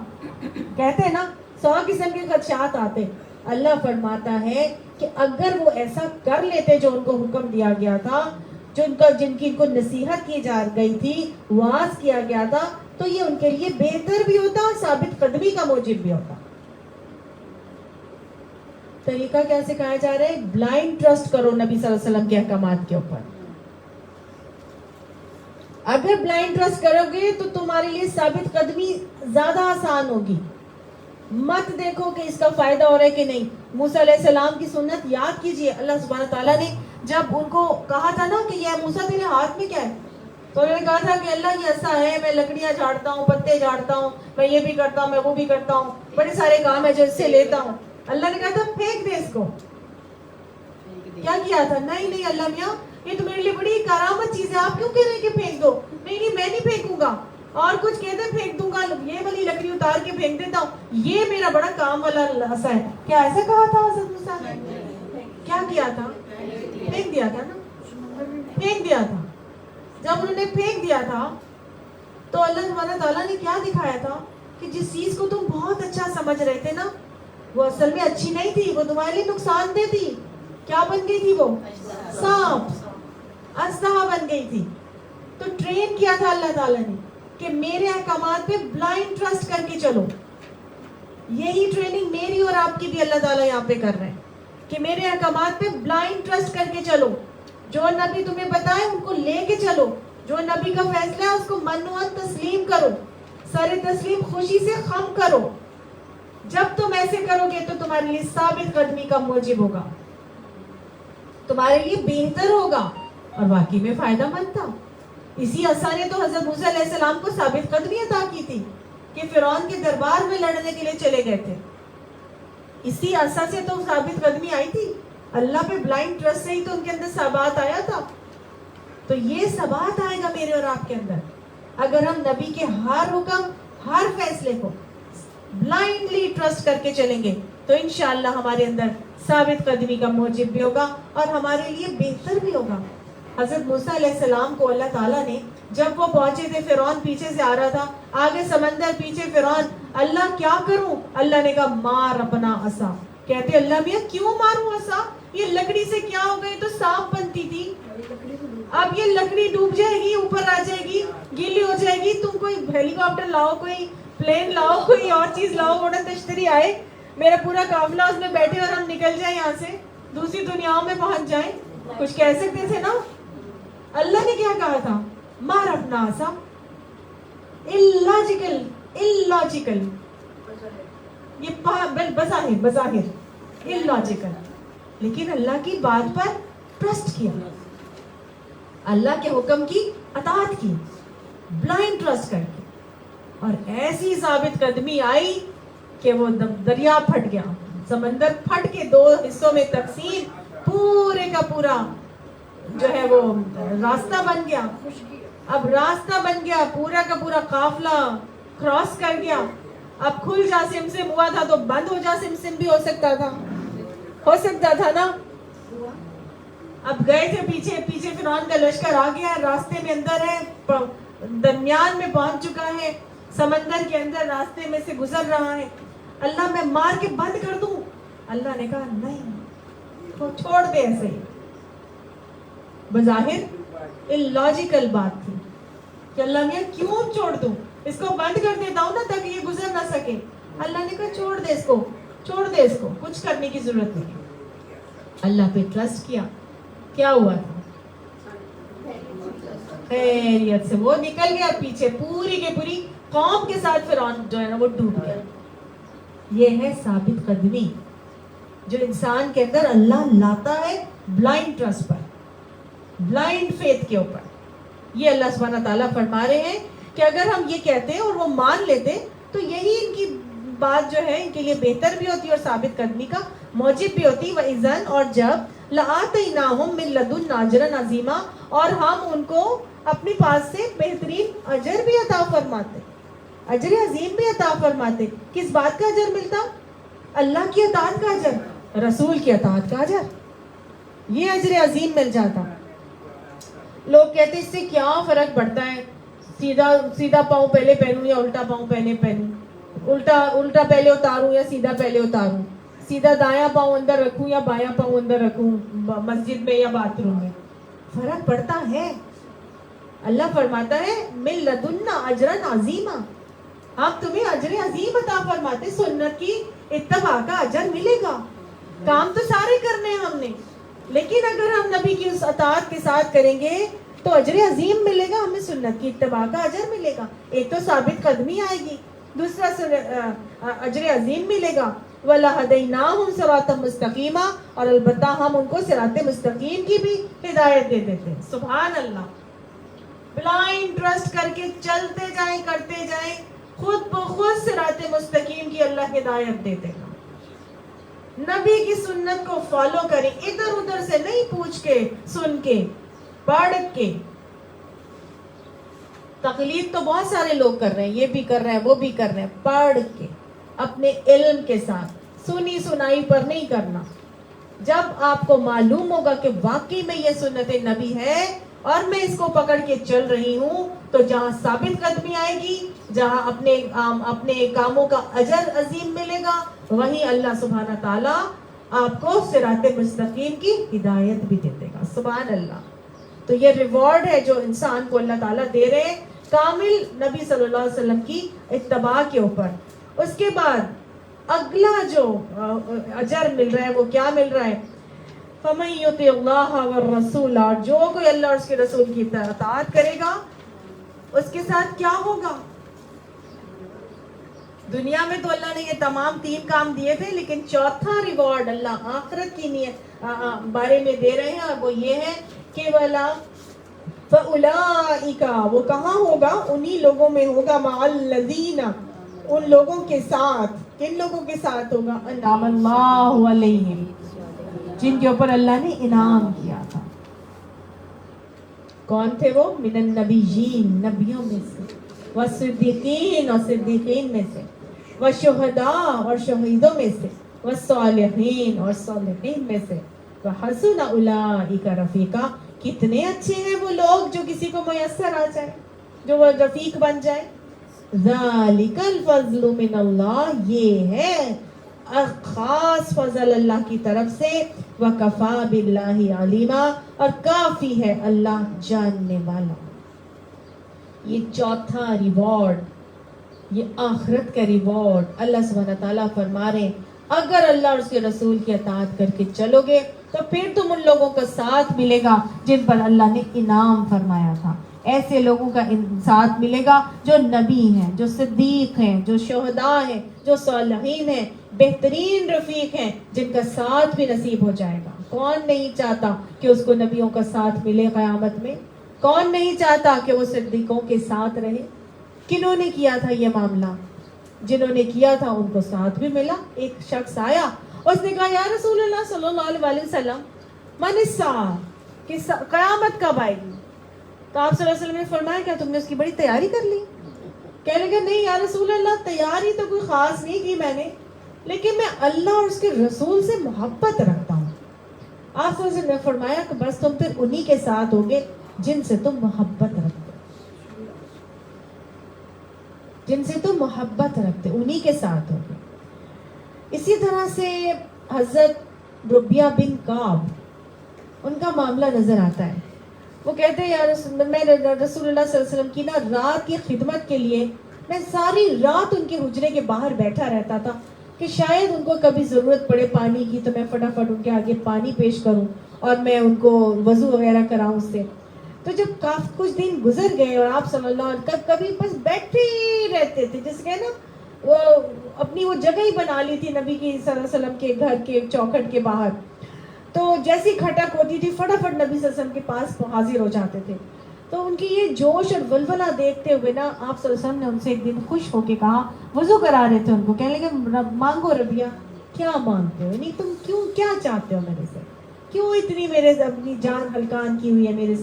کہتے ہیں نا 100 قسم کے خدشات آتے. اللہ فرماتا ہے کہ اگر وہ ایسا کر لیتے جو ان کو حکم دیا گیا تھا, جن کی ان کو نصیحت کی جا گئی تھی, واعظ کیا گیا تھا, تو یہ ان کے لیے بہتر بھی ہوتا اور ثابت قدمی کا موجب بھی ہوتا. طریقہ کیا سکھایا جا رہا ہے, بلائنڈ ٹرسٹ کرو نبی صلی اللہ علیہ وسلم کے احکامات کے اوپر. اگر بلائنڈ ٹرسٹ کرو گے تو تمہارے لیے ثابت قدمی زیادہ آسان ہوگی. مت دیکھو کہ اس کا فائدہ ہو رہا ہے کہ نہیں. موسیٰ علیہ السلام کی سنت یاد کیجئے, اللہ سبحانہ تعالیٰ نے جب ان کو کہا تھا نا کہ یہ موسیٰ تیرے ہاتھ میں کیا ہے, تو انہوں نے کہا تھا کہ اللہ یہ ایسا ہے, میں لکڑیاں جھاڑتا ہوں, پتے جھاڑتا ہوں, میں یہ بھی کرتا ہوں, میں وہ بھی کرتا ہوں, بڑے سارے کام ہے جو اس سے لیتا ہوں. اللہ نے کہا تھا پھینک دے اس کو. کیا کیا تھا, نہیں اللہ میاں یہ تو میرے لیے بڑی کرامت چیز ہے, آپ کیوں کہہ رہے ہیں کہ پھینک دو. نہیں میں نہیں پھینکوں گا, اور کچھ کہتے پھینک دوں گا, یہ والی لکڑی اتار کے پھینک دیتا ہوں, یہ میرا بڑا کام والا حصہ ہے. کیا ایسا کہا تھا حضرت موسیٰ نے؟ کیا کیا تھا, پھینک دیا تھا نا, پھینک دیا تھا. جب انہوں نے پھینک دیا تھا تو اللہ سبحانہ تعالیٰ نے کیا دکھایا تھا کہ جس چیز کو تم بہت اچھا سمجھ رہے تھے نا, وہ اصل میں اچھی نہیں تھی, وہ تمہارے لیے نقصان دہ تھی. کیا بن گئی تھی, وہ سانپ, اسلحہ بن گئی تھی. تو ٹرین کیا تھا اللہ تعالیٰ نے کہ میرے احکامات پہ بلائنڈ ٹرسٹ کر کے چلو. یہی ٹریننگ میری اور آپ کی بھی اللہ تعالیٰ یہاں پہ کر رہے ہیں کہ میرے احکامات پہ بلائنڈ ٹرسٹ کر کے چلو. جو نبی تمہیں بتائے ان کو لے کے چلو, جو نبی کا فیصلہ ہے اس کو منوان تسلیم کرو, سر تسلیم خوشی سے خم کرو. جب تم ایسے کرو گے تو تمہارے لیے ثابت قدمی کا موجب ہوگا, تمہارے لیے بہتر ہوگا. اور واقعی میں فائدہ مند تھا. اسی عصا نے تو حضرت موسیٰ علیہ السلام کو ثابت قدمی عطا کی تھی کہ فرعون کے دربار میں لڑنے کے لیے چلے گئے تھے. اسی عصا سے تو ثابت قدمی آئی تھی. اللہ پہ بلائنڈ ٹرسٹ سے ہی تو ان کے اندر ثبات آیا تھا. تو یہ ثبات آئے گا میرے اور آپ کے اندر اگر ہم نبی کے ہر حکم ہر فیصلے کو بلائنڈلی ٹرسٹ کر کے چلیں گے تو انشاءاللہ ہمارے اندر ثابت قدمی کا موجب بھی ہوگا اور ہمارے لیے بہتر بھی ہوگا. حضرت موسیٰ علیہ السلام کو اللہ تعالیٰ نے جب وہ پہنچے تھے فرعون پیچھے سے آ رہا تھا, آگے سمندر پیچھے فرعون, اللہ کیا کروں؟ اللہ نے کہا مار اپنا عصا. کہتے اللہ میاں کیوں ماروں عصا؟ یہ لکڑی سے کیا ہو گئی؟ تو سانپ بنتی تھی. اب یہ لکڑی ڈوب جائے گی, اوپر آ جائے گی, گیلی ہو جائے گی. تم کوئی ہیلی کاپٹر لاؤ, کوئی پلین لاؤ, کوئی اور چیز لاؤ, گھوڑا تشتری آئے, میرا پورا قافلہ اس میں بیٹھے اور ہم نکل جائیں یہاں سے, دوسری دنیاؤں میں پہنچ جائیں. کچھ کہہ سکتے تھے نا. اللہ نے کیا کہا تھا؟ مار اپنا عصا. illogical یہ بظاہر illogical, لیکن اللہ کی بات پر ٹرسٹ کیا, اللہ کے حکم کی اطاعت کی, بلائنڈ ٹرسٹ کر کے, اور ایسی ثابت قدمی آئی کہ وہ دریا پھٹ گیا, سمندر پھٹ کے 2 حصوں میں تقسیم, پورے کا پورا جو ہے وہ راستہ بن گیا. اب راستہ بن گیا, پورا کا پورا قافلہ کراس کر گیا. اب کھل جا سمسم ہوا تھا تو بند ہو جا سمسم بھی ہو سکتا تھا نا. اب گئے تھے پیچھے فرعون کا لشکر آ گیا, راستے میں اندر ہے, درمیان میں پہنچ چکا ہے, سمندر کے اندر راستے میں سے گزر رہا ہے. اللہ میں مار کے بند کر دوں؟ اللہ نے کہا نہیں, تو چھوڑ دے ایسے ہی. بظاہر illogical بات تھی کہ اللہ میاں کیوں چھوڑ دوں, اس کو بند کر دیتا ہوں نا تاکہ یہ گزر نہ سکے. اللہ نے کہا چھوڑ دے اس کو, کچھ کرنے کی ضرورت نہیں. اللہ پہ ٹرسٹ کیا, کیا ہوا تھا؟ خیریت سے وہ نکل گیا پیچھے, پوری کے پوری قوم کے ساتھ فرعون جو ہے نا وہ ڈوب گیا. یہ ہے ثابت قدمی جو انسان کے اندر اللہ لاتا ہے بلائنڈ ٹرسٹ پر, بلائنڈ فیتھ کے اوپر. یہ اللہ سبحانہ تعالیٰ فرما رہے ہیں کہ اگر ہم یہ کہتے اور وہ مان لیتے تو یہی ان کی بات جو ہے ان کے لیے بہتر بھی ہوتی اور ثابت قدمی کا موجب بھی ہوتی. وَإِذَنْ اور جب لَآتَيْنَاهُمْ مِنْ لَدُنَّا أَجْرًا عَظِيمًا اور ہم ان کو اپنے پاس سے بہترین اجر بھی عطا فرماتے, اجر عظیم بھی عطا فرماتے. کس بات کا اجر ملتا؟ اللہ کی اطاعت کا اجر, رسول کی اطاعت کا اجر, یہ اجر عظیم مل جاتا. لوگ کہتے اس سے کیا فرق پڑتا ہے, سیدھا پاؤں پہلے پہنوں یا الٹا پاؤں پہلے پہنوں, الٹا پہلے اتاروں یا سیدھا پہلے اتاروں, سیدھا دایاں پاؤں اندر رکھوں یا بایاں پاؤں اندر رکھوں, مسجد میں یا باتھ روم میں. فرق پڑتا ہے. اللہ فرماتا ہے من لدنا اجرا عظیما, ہم تمہیں اجر عظیم عطا فرماتے, سنت کی اتباع کا اجر ملے گا. کام تو سارے کرنے ہیں ہم نے, لیکن اگر ہم نبی کی اس اطاعت کے ساتھ کریں گے تو اجر عظیم ملے گا, ہمیں سنت کی اتباع کا اجر ملے گا. ایک تو ثابت قدمی آئے گی, دوسرا اجر عظیم ملے گا. وَلَهَدَيْنَاهُمْ صِرَاطًا مُسْتَقِيمًا اور البتہ ہم ان کو صراط مستقیم کی بھی ہدایت دے دیتے ہیں. سبحان اللہ. بلائنڈ ٹرسٹ کر کے چلتے جائیں, کرتے جائیں, خود بخود صراط مستقیم کی اللہ ہدایت دے دے گا. نبی کی سنت کو فالو کریں, ادھر ادھر سے نہیں, پوچھ کے, سن کے, پڑھ کے. تقلید تو بہت سارے لوگ کر رہے ہیں, یہ بھی کر رہے ہیں, وہ بھی کر رہے ہیں. پڑھ کے اپنے علم کے ساتھ, سنی سنائی پر نہیں کرنا. جب آپ کو معلوم ہوگا کہ واقعی میں یہ سنت نبی ہے اور میں اس کو پکڑ کے چل رہی ہوں, تو جہاں ثابت قدمی آئے گی, جہاں اپنے کاموں کا اجر عظیم ملے گا, وہیں اللہ سبحانہ تعالیٰ آپ کو صراط مستقیم کی ہدایت بھی دے دے گا. سبحان اللہ. تو یہ ریوارڈ ہے جو انسان کو اللہ تعالیٰ دے رہے ہیں کامل نبی صلی اللہ علیہ وسلم کی اتباع کے اوپر. اس کے بعد اگلا جو اجر مل رہا ہے وہ کیا مل رہا ہے؟ فَمَن يُطِعِ اللَّهَ وَالرَّسُولَ جو کوئی اللہ اور اس کے رسول کی اطاعت کرے گا, اس کے ساتھ کیا ہوگا؟ دنیا میں تو اللہ نے یہ تمام 3 کام دیے تھے, لیکن چوتھا ریوارڈ اللہ آخرت کی بارے میں دے رہے ہیں, اور وہ یہ ہے کہ ولا فَأُولَئِكَ وہ کہاں ہوگا؟ انہی لوگوں میں ہوگا، مع الذین ان لوگوں کے ساتھ. کن لوگوں کے ساتھ ہوگا؟ انعم اللہ علیہم، جن کے اوپر اللہ نے انعام کیا تھا. کون تھے وہ؟ من النبیین، نبیوں میں سے، والصدیقین اور صدیقین میں سے، والشہداء اور شہیدوں میں سے، والصالحین اور صالحین میں سے، وحسن اولئک رفیقا کتنے اچھے ہیں وہ لوگ جو کسی کو میسر آ جائے، جو وہ رفیق بن جائے. ذالک الفضل من اللہ، یہ ہے خاص فضل اللہ کی طرف سے. وکفا باللہ علیما، اور کافی ہے اللہ جاننے والا. یہ چوتھا ریوارڈ، یہ آخرت کا ریوارڈ اللہ سبحانہ تعالیٰ فرما رہے ہیں اگر اللہ اور اس کے رسول کی اطاعت کر کے چلو گے تو پھر تم ان لوگوں کا ساتھ ملے گا جن پر اللہ نے انعام فرمایا تھا. ایسے لوگوں کا ساتھ ملے گا جو نبی ہیں، جو صدیق ہیں، جو شہداء ہیں، جو صالحین ہیں، بہترین رفیق ہیں، جن کا ساتھ بھی نصیب ہو جائے گا. کون نہیں چاہتا کہ اس کو نبیوں کا ساتھ ملے قیامت میں؟ کون نہیں چاہتا کہ وہ صدیقوں کے ساتھ رہے؟ کنہوں نے کیا تھا یہ معاملہ؟ جنہوں نے کیا تھا ان کو ساتھ بھی ملا. ایک شخص آیا، اس نے کہا یا رسول اللہ صلی اللہ علیہ وسلم من الساعہ، کہ قیامت کب آئے گی؟ تو آپ صلی اللہ علیہ وسلم نے فرمایا کیا تم نے اس کی بڑی تیاری کر لی؟ کہنے لگا نہیں یا رسول اللہ، تیاری تو کوئی خاص نہیں کی میں نے، لیکن میں اللہ اور اس کے رسول سے محبت رکھتا ہوں. آپ صلی اللہ علیہ وسلم نے فرمایا کہ بس تم پھر انہی کے ساتھ ہوگے جن سے تم محبت رکھتے، جن سے تم محبت رکھتے انہی کے ساتھ ہوگے. اسی طرح سے حضرت ربیہ بن کعب، ان کا معاملہ نظر آتا ہے. وہ کہتے ہیں یا میں رسول اللہ صلی اللہ علیہ وسلم کی نا رات کی خدمت کے لیے میں ساری رات ان کے حجرے کے باہر بیٹھا رہتا تھا کہ شاید ان کو کبھی ضرورت پڑے پانی کی تو میں فٹافٹ ان کے آگے پانی پیش کروں اور میں ان کو وضو وغیرہ کراؤں اس سے. تو جب کافی کچھ دن گزر گئے اور آپ صلی اللہ علیہ وسلم کبھی بس بیٹھے ہی رہتے تھے، جس کے نا وہ اپنی وہ جگہ ہی بنا لی تھی نبی کی صلی اللہ علیہ وسلم کے گھر کے چوکھٹ کے باہر. تو جیسی کھٹک ہوتی تھی فٹافٹ نبی صلی اللہ علیہ وسلم کے پاس حاضر ہو جاتے تھے. تو ان کی یہ جوش اور ولولہ دیکھتے ہوئے نا آپ صلی اللہ علیہ وسلم نے ان سے ایک دن خوش ہو کے کہا، وضو کرا رہے تھے ان کو، کہنے لگے مانگو ربیہ، کیا مانگتے ہو؟ یعنی تم کیا چاہتے ہو میرے سے؟ کیوں اتنی میرے اپنی جان ہلکان کی ہوئی ہے میرے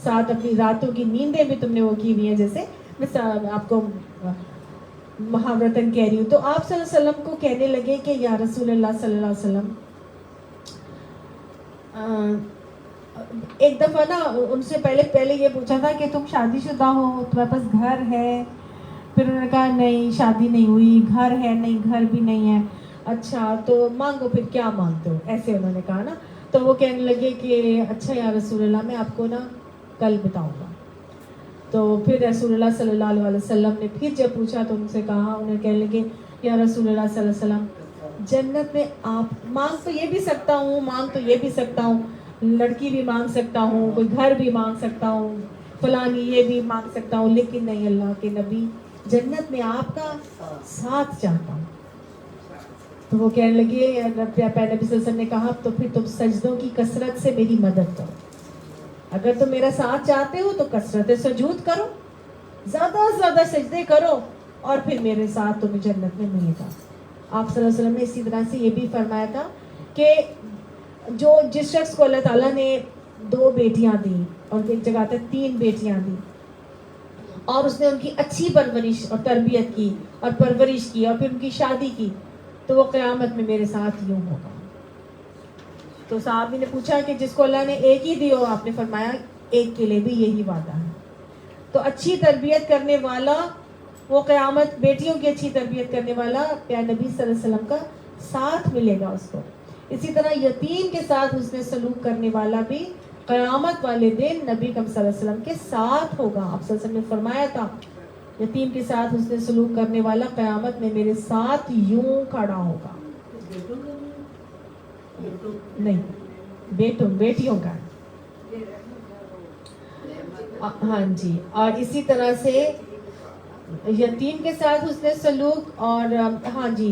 ساتھ اپنی راتوں کی نیندیں بھی تم نے وہ کی ہوئی ہیں، جیسے میں آپ کو محاورتاً کہہ رہی ہوں. تو آپ صلی اللہ علیہ وسلم کو کہنے لگے کہ یا رسول اللہ صلی اللہ علیہ وسلم، ایک دفعہ نا ان سے پہلے یہ پوچھا تھا کہ تم شادی شدہ ہو، تمہارے پاس گھر ہے؟ پھر انہوں نے کہا نہیں شادی نہیں ہوئی، گھر ہے نہیں، گھر بھی نہیں ہے. اچھا تو مانگو پھر کیا مانگتے ہو، ایسے انہوں نے کہا نا. تو وہ کہنے لگے کہ اچھا یا رسول اللہ میں آپ کو نا کل بتاؤں گا. تو پھر رسول اللہ صلی اللہ علیہ وسلم نے پھر جب پوچھا تو ان سے کہا، انہیں کہنے لگے یا رسول اللہ صلی اللہ علیہ وسلم جنت میں آپ مانگ تو یہ بھی سکتا ہوں، مانگ تو یہ بھی سکتا ہوں، لڑکی بھی مانگ سکتا ہوں، کوئی گھر بھی مانگ سکتا ہوں، فلانی یہ بھی مانگ سکتا ہوں، لیکن نہیں اللہ کے نبی جنت میں آپ کا ساتھ چاہتا ہوں. تو وہ کہنے لگے نبی صلی اللہ علیہ وسلم نے کہا تو پھر تم سجدوں کی کثرت سے میری مدد کرو. اگر تم میرا ساتھ چاہتے ہو تو کثرت سجود کرو، زیادہ سے زیادہ سجدے کرو، اور پھر میرے ساتھ تمہیں جنت میں ملے گا. آپ صلی اللہ علیہ وسلم نے اسی طرح سے یہ بھی فرمایا تھا کہ جس شخص کو اللہ تعالیٰ نے 2 بیٹیاں دی اور ایک جگہ آتا ہے 3 بیٹیاں دی، اور اس نے ان کی اچھی پرورش اور تربیت کی اور پرورش کی اور پھر ان کی شادی کی، تو وہ قیامت میں میرے ساتھ یوں ہوگا. تو صحابی نے پوچھا کہ جس کو اللہ نے ایک ہی دی ہو، آپ نے فرمایا ایک کے لیے بھی یہی وعدہ ہے. تو اچھی تربیت کرنے والا وہ قیامت، بیٹیوں کی اچھی تربیت کرنے والا پیارے نبی صلی اللہ علیہ وسلم کا ساتھ ملے گا اس کو. اسی طرح یتیم کے ساتھ حسن سلوک کرنے والا بھی قیامت والے دن نبی صلی اللہ علیہ وسلم کے ساتھ ہوگا. آپ صلی اللہ علیہ وسلم نے فرمایا تھا یتیم کے ساتھ حسن سلوک کرنے والا قیامت میں میرے ساتھ یوں کھڑا ہوگا. نہیں بیٹیوں کا، ہاں جی. اور اسی طرح سے یتیم کے ساتھ حسن سلوک اور ہاں جی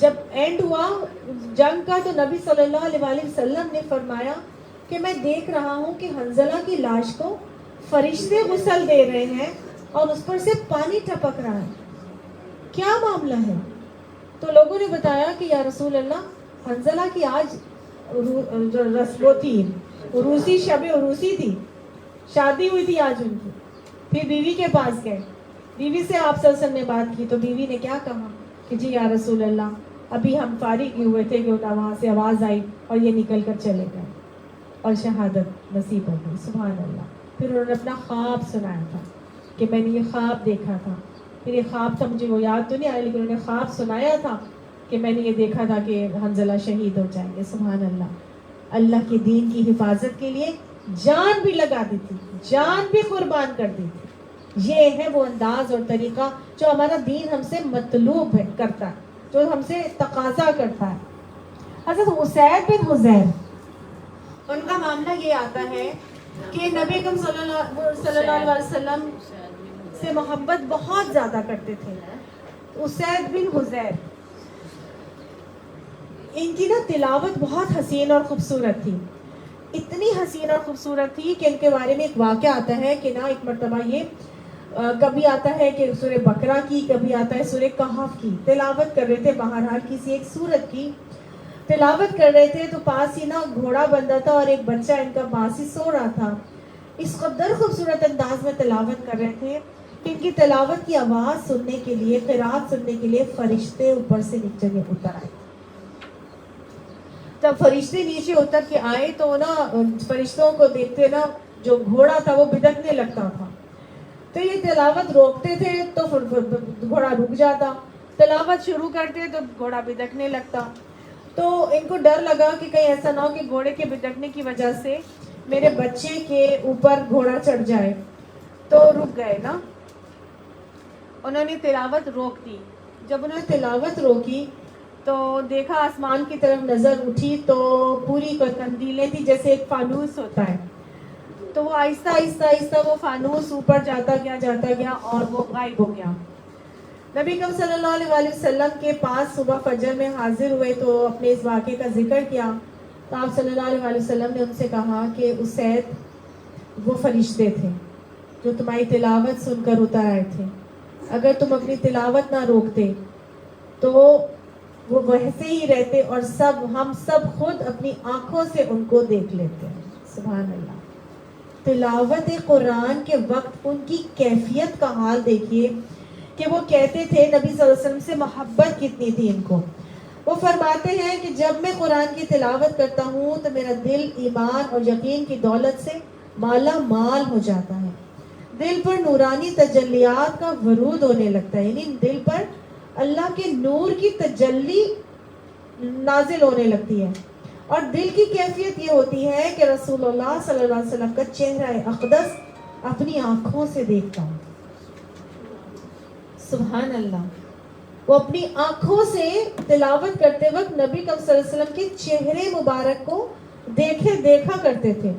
جب اینڈ ہوا جنگ کا تو نبی صلی اللہ علیہ وسلم نے فرمایا کہ میں دیکھ رہا ہوں کہ حنزلہ کی لاش کو فرشتے غسل دے رہے ہیں اور اس پر سے پانی ٹپک رہا ہے، کیا معاملہ ہے؟ تو لوگوں نے بتایا کہ یا رسول اللہ حنزلہ کی آج وہ تھی عروسی، شب عروسی تھی، شادی ہوئی تھی آج ان کی۔ پھر بیوی کے پاس گئے، بیوی سے آپ صلی اللہ علیہ وسلم نے بات کی تو بیوی نے کیا کہا کہ جی یا رسول اللہ ابھی ہم فارغ ہی ہوئے تھے کہ وہاں سے آواز آئی اور یہ نکل کر چلے گئے اور شہادت نصیب ہو گئی۔ سبحان اللہ۔ پھر انہوں نے اپنا خواب سنایا تھا کہ میں نے یہ خواب دیکھا تھا، پھر یہ خواب تھا مجھے وہ یاد تو نہیں آیا لیکن انہوں نے خواب سنایا تھا کہ میں نے یہ دیکھا تھا کہ حنزلہ شہید ہو جائیں گے۔ سبحان اللہ۔ اللہ کے دین کی حفاظت کے لیے جان بھی لگا دی تھی، جان بھی قربان کر دی تھی۔ یہ ہے وہ انداز اور طریقہ جو ہمارا دین ہم سے مطلوب ہے، کرتا ہے، جو ہم سے تقاضا کرتا ہے۔ حضرت اسید بن حضیر ان کا معاملہ یہ آتا ہے کہ نبی اکرم صلی اللہ علیہ وسلم سے محبت بہت زیادہ کرتے تھے۔ اسید بن حضیر ان کی نا تلاوت بہت حسین اور خوبصورت تھی، اتنی حسین اور خوبصورت تھی کہ ان کے بارے میں ایک واقعہ آتا ہے کہ نا ایک مرتبہ یہ کبھی آتا ہے کہ سورہ بقرہ کی، کبھی آتا ہے سورہ کہف کی تلاوت کر رہے تھے، بہرحال کسی ایک سورت کی تلاوت کر رہے تھے تو پاس ہی نا گھوڑا بندھا تھا اور ایک بچہ ان کا پاس ہی سو رہا تھا۔ اس قدر خوبصورت انداز میں تلاوت کر رہے تھے کہ ان کی تلاوت کی آواز سننے کے لیے، قرات سننے کے لیے فرشتے اوپر سے نیچے اتر آئے۔ جب فرشتے نیچے اتر کے آئے تو نا فرشتوں کو دیکھتے نا جو گھوڑا تھا وہ بدکنے لگتا تھا، تو یہ تلاوت روکتے تھے تو گھوڑا رک جاتا، تلاوت شروع کرتے تو گھوڑا بدکنے لگتا۔ تو ان کو ڈر لگا کہ کہیں ایسا نہ ہو کہ گھوڑے کے بدکنے کی وجہ سے میرے بچے کے اوپر گھوڑا چڑھ جائے، تو رک گئے نا، انہوں نے تلاوت روک دی۔ جب انہوں نے تلاوت روکی تو دیکھا آسمان کی طرف نظر اٹھی تو پوری قندیلیں تھی جیسے ایک فانوس ہوتا ہے، تو وہ آہستہ آہستہ آہستہ وہ فانوس اوپر جاتا گیا اور وہ غائب ہو گیا۔ نبی اکرم صلی اللہ علیہ وسلم کے پاس صبح فجر میں حاضر ہوئے تو اپنے اس واقعے کا ذکر کیا تو آپ صلی اللہ علیہ وسلم نے ان سے کہا کہ اسید وہ فرشتے تھے جو تمہاری تلاوت سن کر اتر آئے تھے، اگر تم اپنی تلاوت نہ روکتے تو وہ ویسے ہی رہتے اور ہم سب خود اپنی آنکھوں سے ان کو دیکھ لیتے ہیں۔ سبحان اللہ۔ تلاوت قرآن کے وقت ان کی کیفیت کا حال دیکھیے کہ وہ کہتے تھے، نبی صلی اللہ علیہ وسلم سے محبت کتنی تھی ان کو۔ وہ فرماتے ہیں کہ جب میں قرآن کی تلاوت کرتا ہوں تو میرا دل ایمان اور یقین کی دولت سے مالا مال ہو جاتا ہے، دل پر نورانی تجلیات کا ورود ہونے لگتا ہے، یعنی دل پر اللہ کے نور کی تجلی نازل ہونے لگتی ہے، اور دل کی کیفیت یہ ہوتی ہے کہ رسول اللہ صلی اللہ علیہ وسلم کا چہرہ اقدس اپنی آنکھوں سے دیکھتا ہوں۔ سبحان اللہ۔ وہ اپنی آنکھوں سے تلاوت کرتے وقت نبی صلی اللہ علیہ وسلم کے چہرے مبارک کو دیکھا کرتے تھے،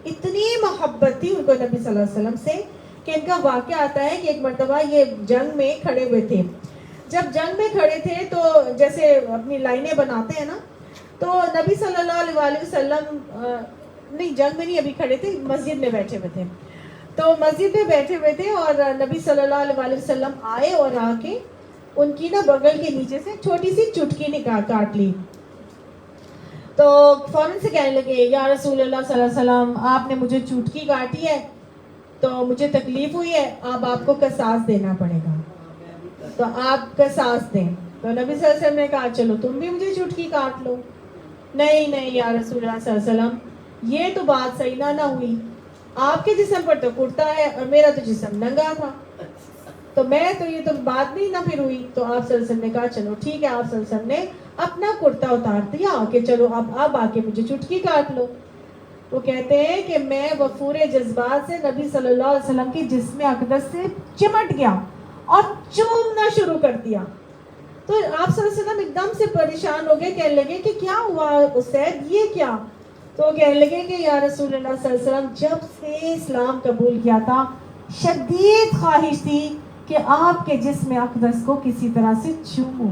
اتنی محبت تھی ان کو نبی صلی اللہ علیہ وسلم سے کہ ان کا واقعہ آتا ہے کہ ایک مرتبہ یہ جنگ میں کھڑے ہوئے تھے۔ جب جنگ میں کھڑے تھے تو جیسے اپنی لائنیں بناتے ہیں نا، تو نبی صلی اللہ علیہ وسلم نہیں، جنگ میں نہیں ابھی کھڑے تھے، مسجد میں بیٹھے ہوئے تھے، تو مسجد میں بیٹھے ہوئے تھے اور نبی صلی اللہ علیہ وسلم آئے اور آ کے ان کی نا بغل کے نیچے سے چھوٹی سی چٹکی کاٹ لی، تو فوراً سے کہنے لگے یا رسول اللہ صلی اللہ علیہ وسلم آپ نے مجھے چٹکی کاٹی ہے تو مجھے تکلیف ہوئی ہے، اب آپ کو قصاص دینا پڑے گا، تو آپ قصاص دیں۔ تو نبی صلی اللہ علیہ وسلم نے کہا چلو تم بھی مجھے چٹکی کاٹ لو۔ نہیں یا رسول اللہ صلی اللہ علیہ وسلم یہ تو بات صحیح نہ ہوئی، آپ کے جسم پر تو کرتا ہے اور میرا تو جسم ننگا تھا، تو میں تو یہ تو بات نہیں نہ پھر ہوئی۔ تو آپ صلی اللہ علیہ وسلم نے کہا چلو ٹھیک ہے، آپ صلی اللہ علیہ وسلم نے اپنا کرتا اتار دیا کہ چلو اب آ کے مجھے چٹکی کاٹ لو۔ وہ کہتے ہیں کہ میں وفور جذبات سے نبی صلی اللہ علیہ وسلم کی جسم اقدس سے چمٹ گیا اور چومنا شروع کر دیا۔ تو آپ صلی اللہ علیہ وسلم ایک دم سے پریشان ہو گئے، کہنے لگے کہ کیا ہوا اسید، یہ کیا؟ تو وہ کہنے لگے کہ یا رسول اللہ صلی اللہ علیہ وسلم جب سے اسلام قبول کیا تھا شدید خواہش تھی کہ آپ کے جسم اقدس کو کسی طرح سے چوموں۔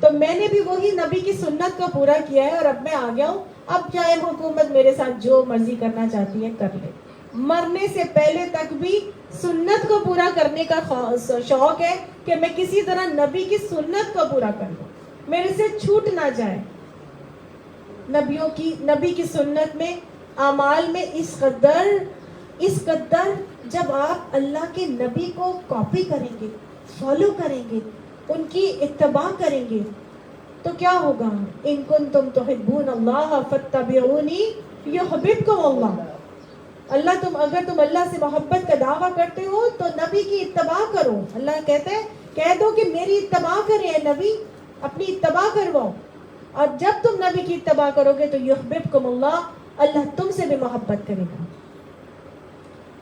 تو میں نے بھی وہی نبی کی سنت کو پورا کیا ہے اور اب میں آ گیا ہوں. اب چاہے حکومت میرے ساتھ جو مرضی کرنا چاہتی ہے کر لے. مرنے سے پہلے تک بھی سنت کو پورا کرنے کا شوق ہے کہ میں کسی طرح نبی کی سنت کو پورا کر لوں, میرے سے چھوٹ نہ جائے. نبی کی سنت میں, اعمال میں اس قدر جب آپ اللہ کے نبی کو کاپی کریں گے, فالو کریں گے, ان کی اتباع کریں گے تو کیا ہوگا؟ ان کنتم تحبون اللہ فاتبعونی یحببکم اللہ. اگر تم اللہ سے محبت کا دعویٰ کرتے ہو تو نبی کی اتباع کرو. اللہ کہتے ہیں کہہ دو کہ میری اتباع کریں نبی, اپنی اتباع کرواؤ. اور جب تم نبی کی اتباع کرو گے تو یحببکم اللہ, اللہ تم سے بھی محبت کرے گا.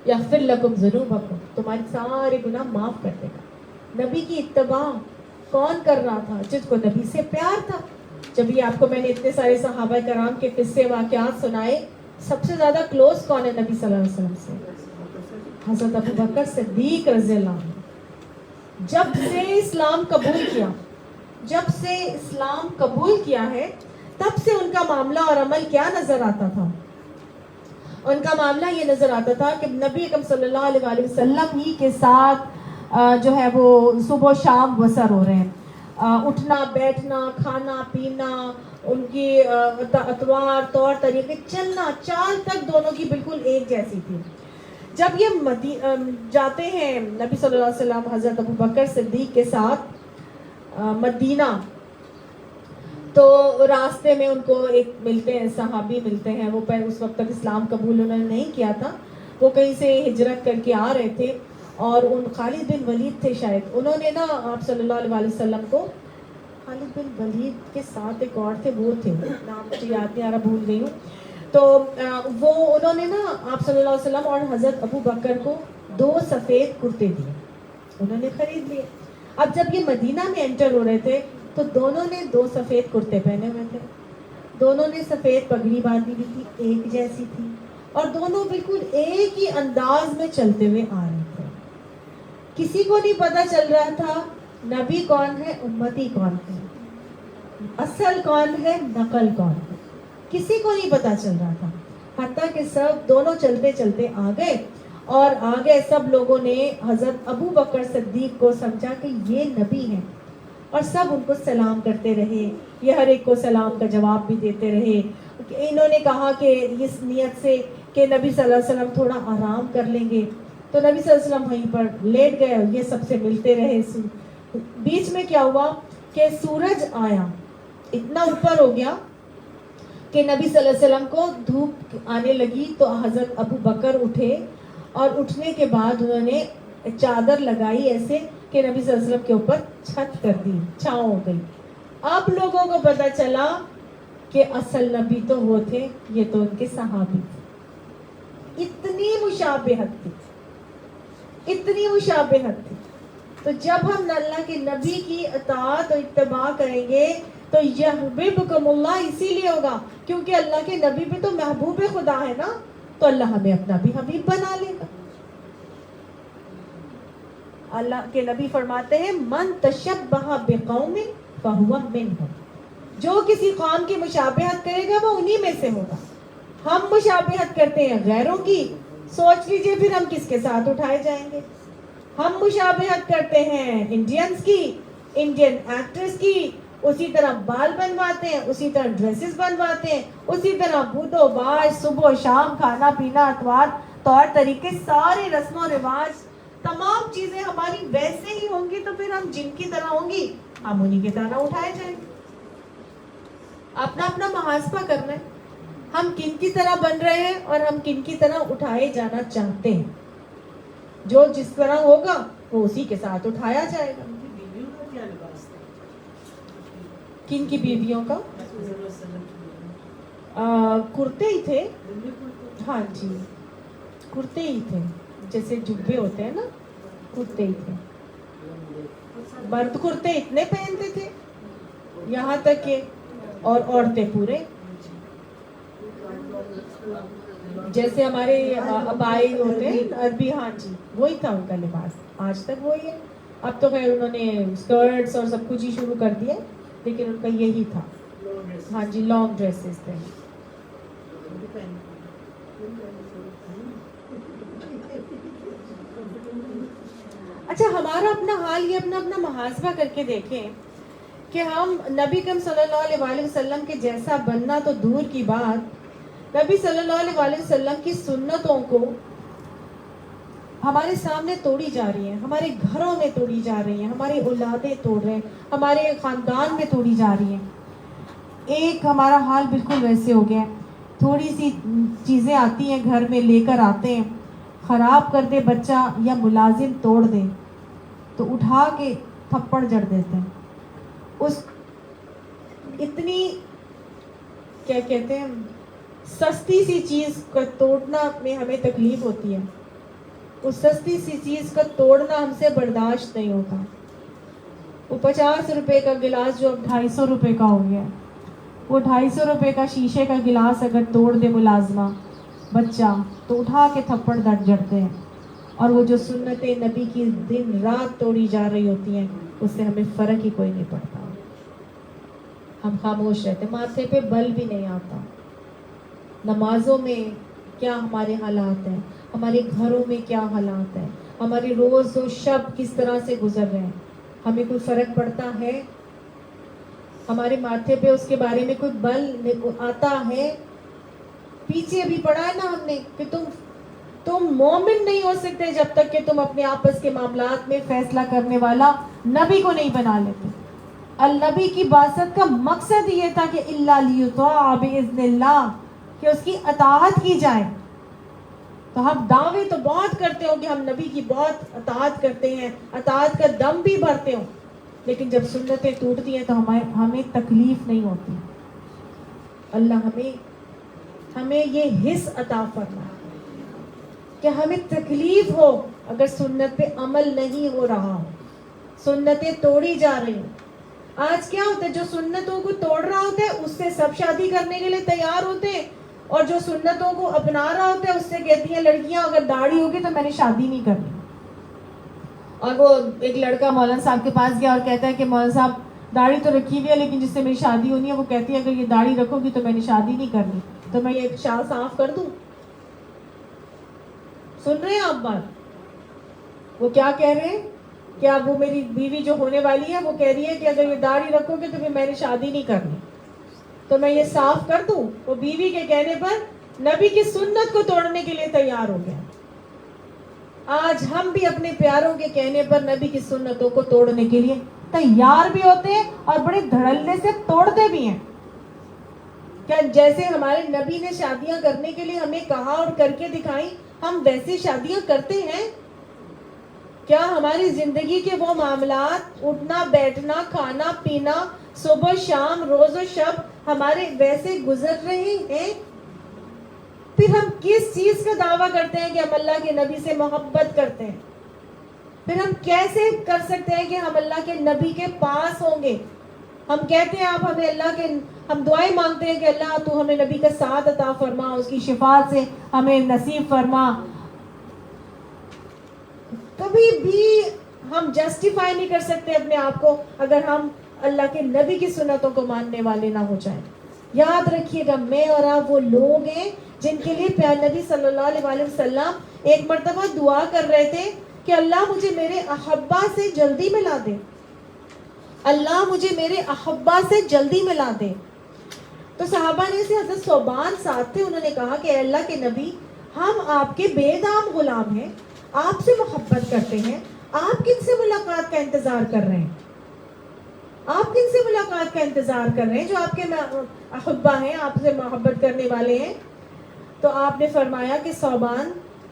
یغفر لکم ذنوبکم, تمہارے سارے گناہ معاف کر دے گا. نبی کی اتباع کون کر رہا تھا؟ جس کو نبی سے پیار تھا. جب یہ آپ کو میں نے اتنے سارے صحابہ کرام کے قصے واقعات سنائے, سب سے زیادہ کلوز کون ہے نبی صلی اللہ علیہ وسلم سے؟ حضرت ابو بکر صدیق رضی اللہ عنہ. جب سے اسلام قبول کیا ہے تب سے ان کا معاملہ اور عمل کیا نظر آتا تھا؟ ان کا معاملہ یہ نظر آتا تھا کہ نبی اکرم صلی اللہ علیہ وآلہ وسلم ہی کے ساتھ جو ہے وہ صبح و شام بسر ہو رہے ہیں. اٹھنا بیٹھنا, کھانا پینا, ان کی اطوار طور طریقے, چلنا چال تک دونوں کی بالکل ایک جیسی تھی. جب یہ جاتے ہیں نبی صلی اللہ علیہ وسلم حضرت ابو بکر صدیق کے ساتھ مدینہ, تو راستے میں ان کو ایک ملتے ہیں, صحابی ملتے ہیں. وہ اس وقت تک اسلام قبول انہوں نے نہیں کیا تھا, وہ کہیں سے ہجرت کر کے آ رہے تھے اور ان خالد بن ولید تھے شاید. انہوں نے نا آپ صلی اللہ علیہ وسلم کو, خالد بن ولید کے ساتھ ایک اور تھے, وہ تھے, نام مجھے یاد نہیں آ رہا, بھول گئی ہوں. تو وہ انہوں نے نا آپ صلی اللہ علیہ وسلم اور حضرت ابو بکر کو 2 سفید کرتے دیے, انہوں نے خرید لیے. اب جب یہ مدینہ میں انٹر ہو رہے تھے تو دونوں نے 2 سفید کرتے پہنے ہوئے تھے, دونوں نے سفید پگڑی باندھی ہوئی تھی, ایک جیسی تھی, اور دونوں بالکل ایک ہی انداز میں چلتے ہوئے آ رہے تھے. کسی کو نہیں پتا چل رہا تھا نبی کون ہے, امتی کون ہے, اصل کون ہے, نقل کون ہے, کسی کو نہیں پتا چل رہا تھا. حتیٰ کہ سب دونوں چلتے چلتے آ گئے اور آگے سب لوگوں نے حضرت ابو بکر صدیق کو سمجھا کہ یہ نبی ہیں, اور سب ان کو سلام کرتے رہے. یہ ہر ایک کو سلام کا جواب بھی دیتے رہے. انہوں نے کہا کہ اس نیت سے کہ نبی صلی اللہ علیہ وسلم تھوڑا آرام کر لیں گے, تو نبی صلی اللہ علیہ وسلم وہیں پر لیٹ گئے, یہ سب سے ملتے رہے. بیچ میں کیا ہوا کہ سورج آیا, اتنا اوپر ہو گیا کہ نبی صلی اللہ علیہ وسلم کو دھوپ آنے لگی. تو حضرت ابو بکر اٹھے اور اٹھنے کے بعد انہوں نے چادر لگائی ایسے کہ نبی صلی اللہ علیہ وسلم کے اوپر چھت کر دی, چھاؤں ہو گئی. اب لوگوں کو پتا چلا کہ اصل نبی تو وہ تھے, یہ تو ان کے صحابی تھے. اتنی مشابہت تھی, اتنی مشابہت تھی. تو جب ہم اللہ کے نبی کی اطاعت اور اتباع کریں گے تو یحببکم اللہ اسی لیے ہوگا کیونکہ اللہ کے نبی بھی تو محبوب خدا ہے نا, تو اللہ ہمیں اپنا بھی حبیب بنا لے گا. اللہ کے نبی فرماتے ہیں من تشبہ بقوم فہو منہم, جو کسی قوم کی مشابہت کرے گا وہ انہی میں سے ہوگا. ہم مشابہت کرتے ہیں غیروں کی, سوچ لیجئے پھر ہم کس کے ساتھ اٹھائے جائیں گے. ہم مشابہت کرتے ہیں انڈینز کی, انڈین ایکٹرز کی, اسی طرح بال بنواتے ہیں, اسی طرح ڈریسز بنواتے ہیں, اسی طرح بدھ و باش, صبح و شام, کھانا پینا, اطوار طور طریقے, سارے رسم و رواج, تمام چیزیں ہماری ویسے ہی ہوں گی. تو پھر ہم جن کی طرح ہوں گی ہم انہی کی طرح اٹھائے جائیں گے. اپنا اپنا محاسبہ کرنا ہے, ہم کن کی طرح بن رہے ہیں اور ہم کن کی طرح اٹھائے جانا چاہتے ہیں. جو جس طرح ہوگا وہ اسی کے ساتھ اٹھایا جائے گا. کن کی بیویوں کا کرتے ہی تھے, ہاں جی کرتے ہی تھے, جیسے جبے ہوتے ہیں نا, کرتے ہی تھے. مرد کرتے اتنے پہنتے تھے یہاں تک کہ, اور عورتیں پورے جیسے ہمارے ابائی ہوتے ہیں عربی, ہاں جی وہی تھا ان کا لباس, آج تک وہی ہے. اب تو خیر انہوں نے اسکرٹس اور سب کچھ ہی شروع کر دیا, لیکن ان کا یہی تھا. ہاں جی, لانگ ڈریسز تھے. اچھا, ہمارا اپنا حال یہ اپنا محاسبہ کر کے دیکھیں کہ ہم نبی کریم صلی اللہ علیہ وسلم کے جیسا بننا تو دور کی بات, نبی صلی اللہ علیہ وسلم کی سنتوں کو ہمارے سامنے توڑی جا رہی ہیں, ہمارے گھروں میں توڑی جا رہی ہیں, ہماری اولادیں توڑ رہے ہیں, ہمارے خاندان میں توڑی جا رہی ہیں. ایک ہمارا حال بالکل ویسے ہو گیا ہے, تھوڑی سی چیزیں آتی ہیں گھر میں لے کر آتے ہیں, خراب کر دے بچہ یا ملازم توڑ دے تو اٹھا کے تھپڑ جڑ دیتے ہیں. اس اتنی کیا کہتے ہیں سستی سی چیز کو توڑنا میں ہمیں تکلیف ہوتی ہے, اس سستی سی چیز کا توڑنا ہم سے برداشت نہیں ہوتا. وہ 50 روپے کا گلاس جو اب 250 روپے کا ہو گیا ہے, وہ 250 روپے کا شیشے کا گلاس اگر توڑ دے ملازمہ بچہ تو اٹھا کے تھپڑ جڑتے ہیں. اور وہ جو سنتیں نبی کی دن رات توڑی جا رہی ہوتی ہیں اس سے ہمیں فرق ہی کوئی نہیں پڑتا. ہم خاموش رہتے, ماتھے پہ بل بھی نہیں آتا. نمازوں میں کیا ہمارے حالات ہیں, ہمارے گھروں میں کیا حالات ہیں, ہمارے روز و شب کس طرح سے گزر رہے ہیں, ہمیں کوئی فرق پڑتا ہے؟ ہمارے ماتھے پہ اس کے بارے میں کوئی بل آتا ہے؟ پیچھے ابھی پڑھا ہے نا ہم نے کہ تم مومن نہیں ہو سکتے جب تک کہ تم اپنے آپس کے معاملات میں فیصلہ کرنے والا نبی کو نہیں بنا لیتے. النبی کی بعثت کا مقصد یہ تھا کہ الا لیطاع باذن اللہ, کہ اس کی اطاعت کی جائے. تو ہم دعوے تو بہت کرتے ہو کہ ہم نبی کی بہت اطاعت کرتے ہیں, اطاعت کا دم بھی بھرتے ہو, لیکن جب سنتیں ٹوٹتی ہیں تو ہمیں تکلیف نہیں ہوتی. اللہ ہمیں یہ حس عطا فرما کہ ہمیں تکلیف ہو اگر سنت پہ عمل نہیں ہو رہا ہو, سنتیں توڑی جا رہی ہوں. آج کیا ہوتا ہے, جو سنتوں کو توڑ رہا ہوتا ہے اس سے سب شادی کرنے کے لیے تیار ہوتے ہیں, اور جو سنتوں کو اپنا رہا ہوتا ہے اس سے کہتی ہیں لڑکیاں اگر داڑھی ہوگی تو میں نے شادی نہیں کرنی. اور وہ ایک لڑکا مولانا صاحب کے پاس گیا اور کہتا ہے کہ مولانا صاحب داڑھی تو رکھی ہوئی ہے لیکن جس سے میری شادی ہونی ہے وہ کہتی ہے اگر یہ داڑھی رکھو گی تو میں نے شادی نہیں کرنی. تو میں یہ شاہ صاف کر دوں. سن رہے ہیں آپ بات؟ وہ کیا کہہ رہے ہیں کہ اب وہ میری بیوی جو ہونے والی ہے وہ کہہ رہی ہے کہ اگر یہ داڑھی رکھو گے تو پھر میں نے شادی نہیں کرنی, تو میں یہ صاف کر دوں. وہ بیوی کے کہنے پر نبی کی سنت کو توڑنے کے لیے تیار ہو گیا. آج ہم بھی اپنے پیاروں کے کہنے پر نبی کی سنتوں کو توڑنے کے لیے تیار بھی ہوتے ہیں اور بڑے دھڑلے سے توڑتے بھی ہیں. کیا جیسے ہمارے نبی نے شادیاں کرنے کے لیے ہمیں کہا اور کر کے دکھائی, ہم ویسے شادیاں کرتے ہیں؟ کیا ہماری زندگی کے وہ معاملات, اٹھنا بیٹھنا کھانا پینا صبح شام روز و شب ہمارے ویسے گزر رہے ہیں؟ پھر ہم کس چیز کا دعویٰ کرتے ہیں کہ ہم اللہ کے نبی سے محبت کرتے ہیں؟ پھر ہم کیسے کر سکتے ہیں کہ ہم اللہ کے نبی کے پاس ہوں گے؟ ہم کہتے ہیں آپ ہمیں اللہ کے, ہم دعائیں مانگتے ہیں کہ اللہ تو ہمیں نبی کا ساتھ عطا فرما, اس کی شفاعت سے ہمیں نصیب فرما. کبھی بھی ہم جسٹیفائی نہیں کر سکتے اپنے آپ کو اگر ہم اللہ کے نبی کی سنتوں کو ماننے والے نہ ہو جائیں. یاد رکھیے گا, میں اور آپ وہ لوگ ہیں جن کے لیے پیارے نبی صلی اللہ علیہ وسلم ایک مرتبہ دعا کر رہے تھے کہ اللہ مجھے میرے احبا سے جلدی ملا دے, اللہ مجھے میرے احبا سے جلدی ملا دے. تو صحابہ نے سے حضرت صوبان ساتھ تھے, انہوں نے کہا کہ اے اللہ کے نبی, ہم آپ کے بے دام غلام ہیں, آپ سے محبت کرتے ہیں, آپ کن سے ملاقات کا انتظار کر رہے ہیں؟ آپ کن سے ملاقات کا انتظار کر رہے ہیں جو آپ کے احبا ہیں, آپ سے محبت کرنے والے ہیں؟ تو آپ نے فرمایا کہ صوبان,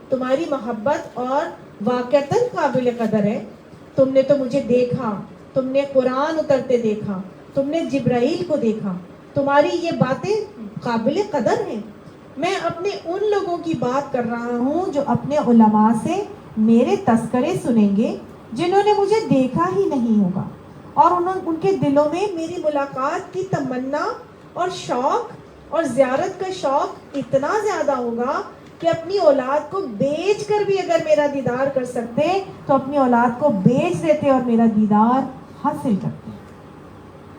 تمہاری محبت اور واقعتاً قابل قدر ہے. تم نے تو مجھے دیکھا, تم نے قرآن اترتے دیکھا, تم نے جبرائیل کو دیکھا, تمہاری یہ باتیں قابل قدر ہیں. میں اپنے ان لوگوں کی بات کر رہا ہوں جو اپنے علماء سے میرے تذکرے سنیں گے, جنہوں نے مجھے دیکھا ہی نہیں ہوگا, اور ان کے دلوں میں میری ملاقات کی تمنا اور شوق اور زیارت کا شوق اتنا زیادہ ہوگا کہ اپنی اولاد کو بیچ کر بھی اگر میرا دیدار کر سکتے تو اپنی اولاد کو بیچ دیتے اور میرا دیدار حاصل کرتے.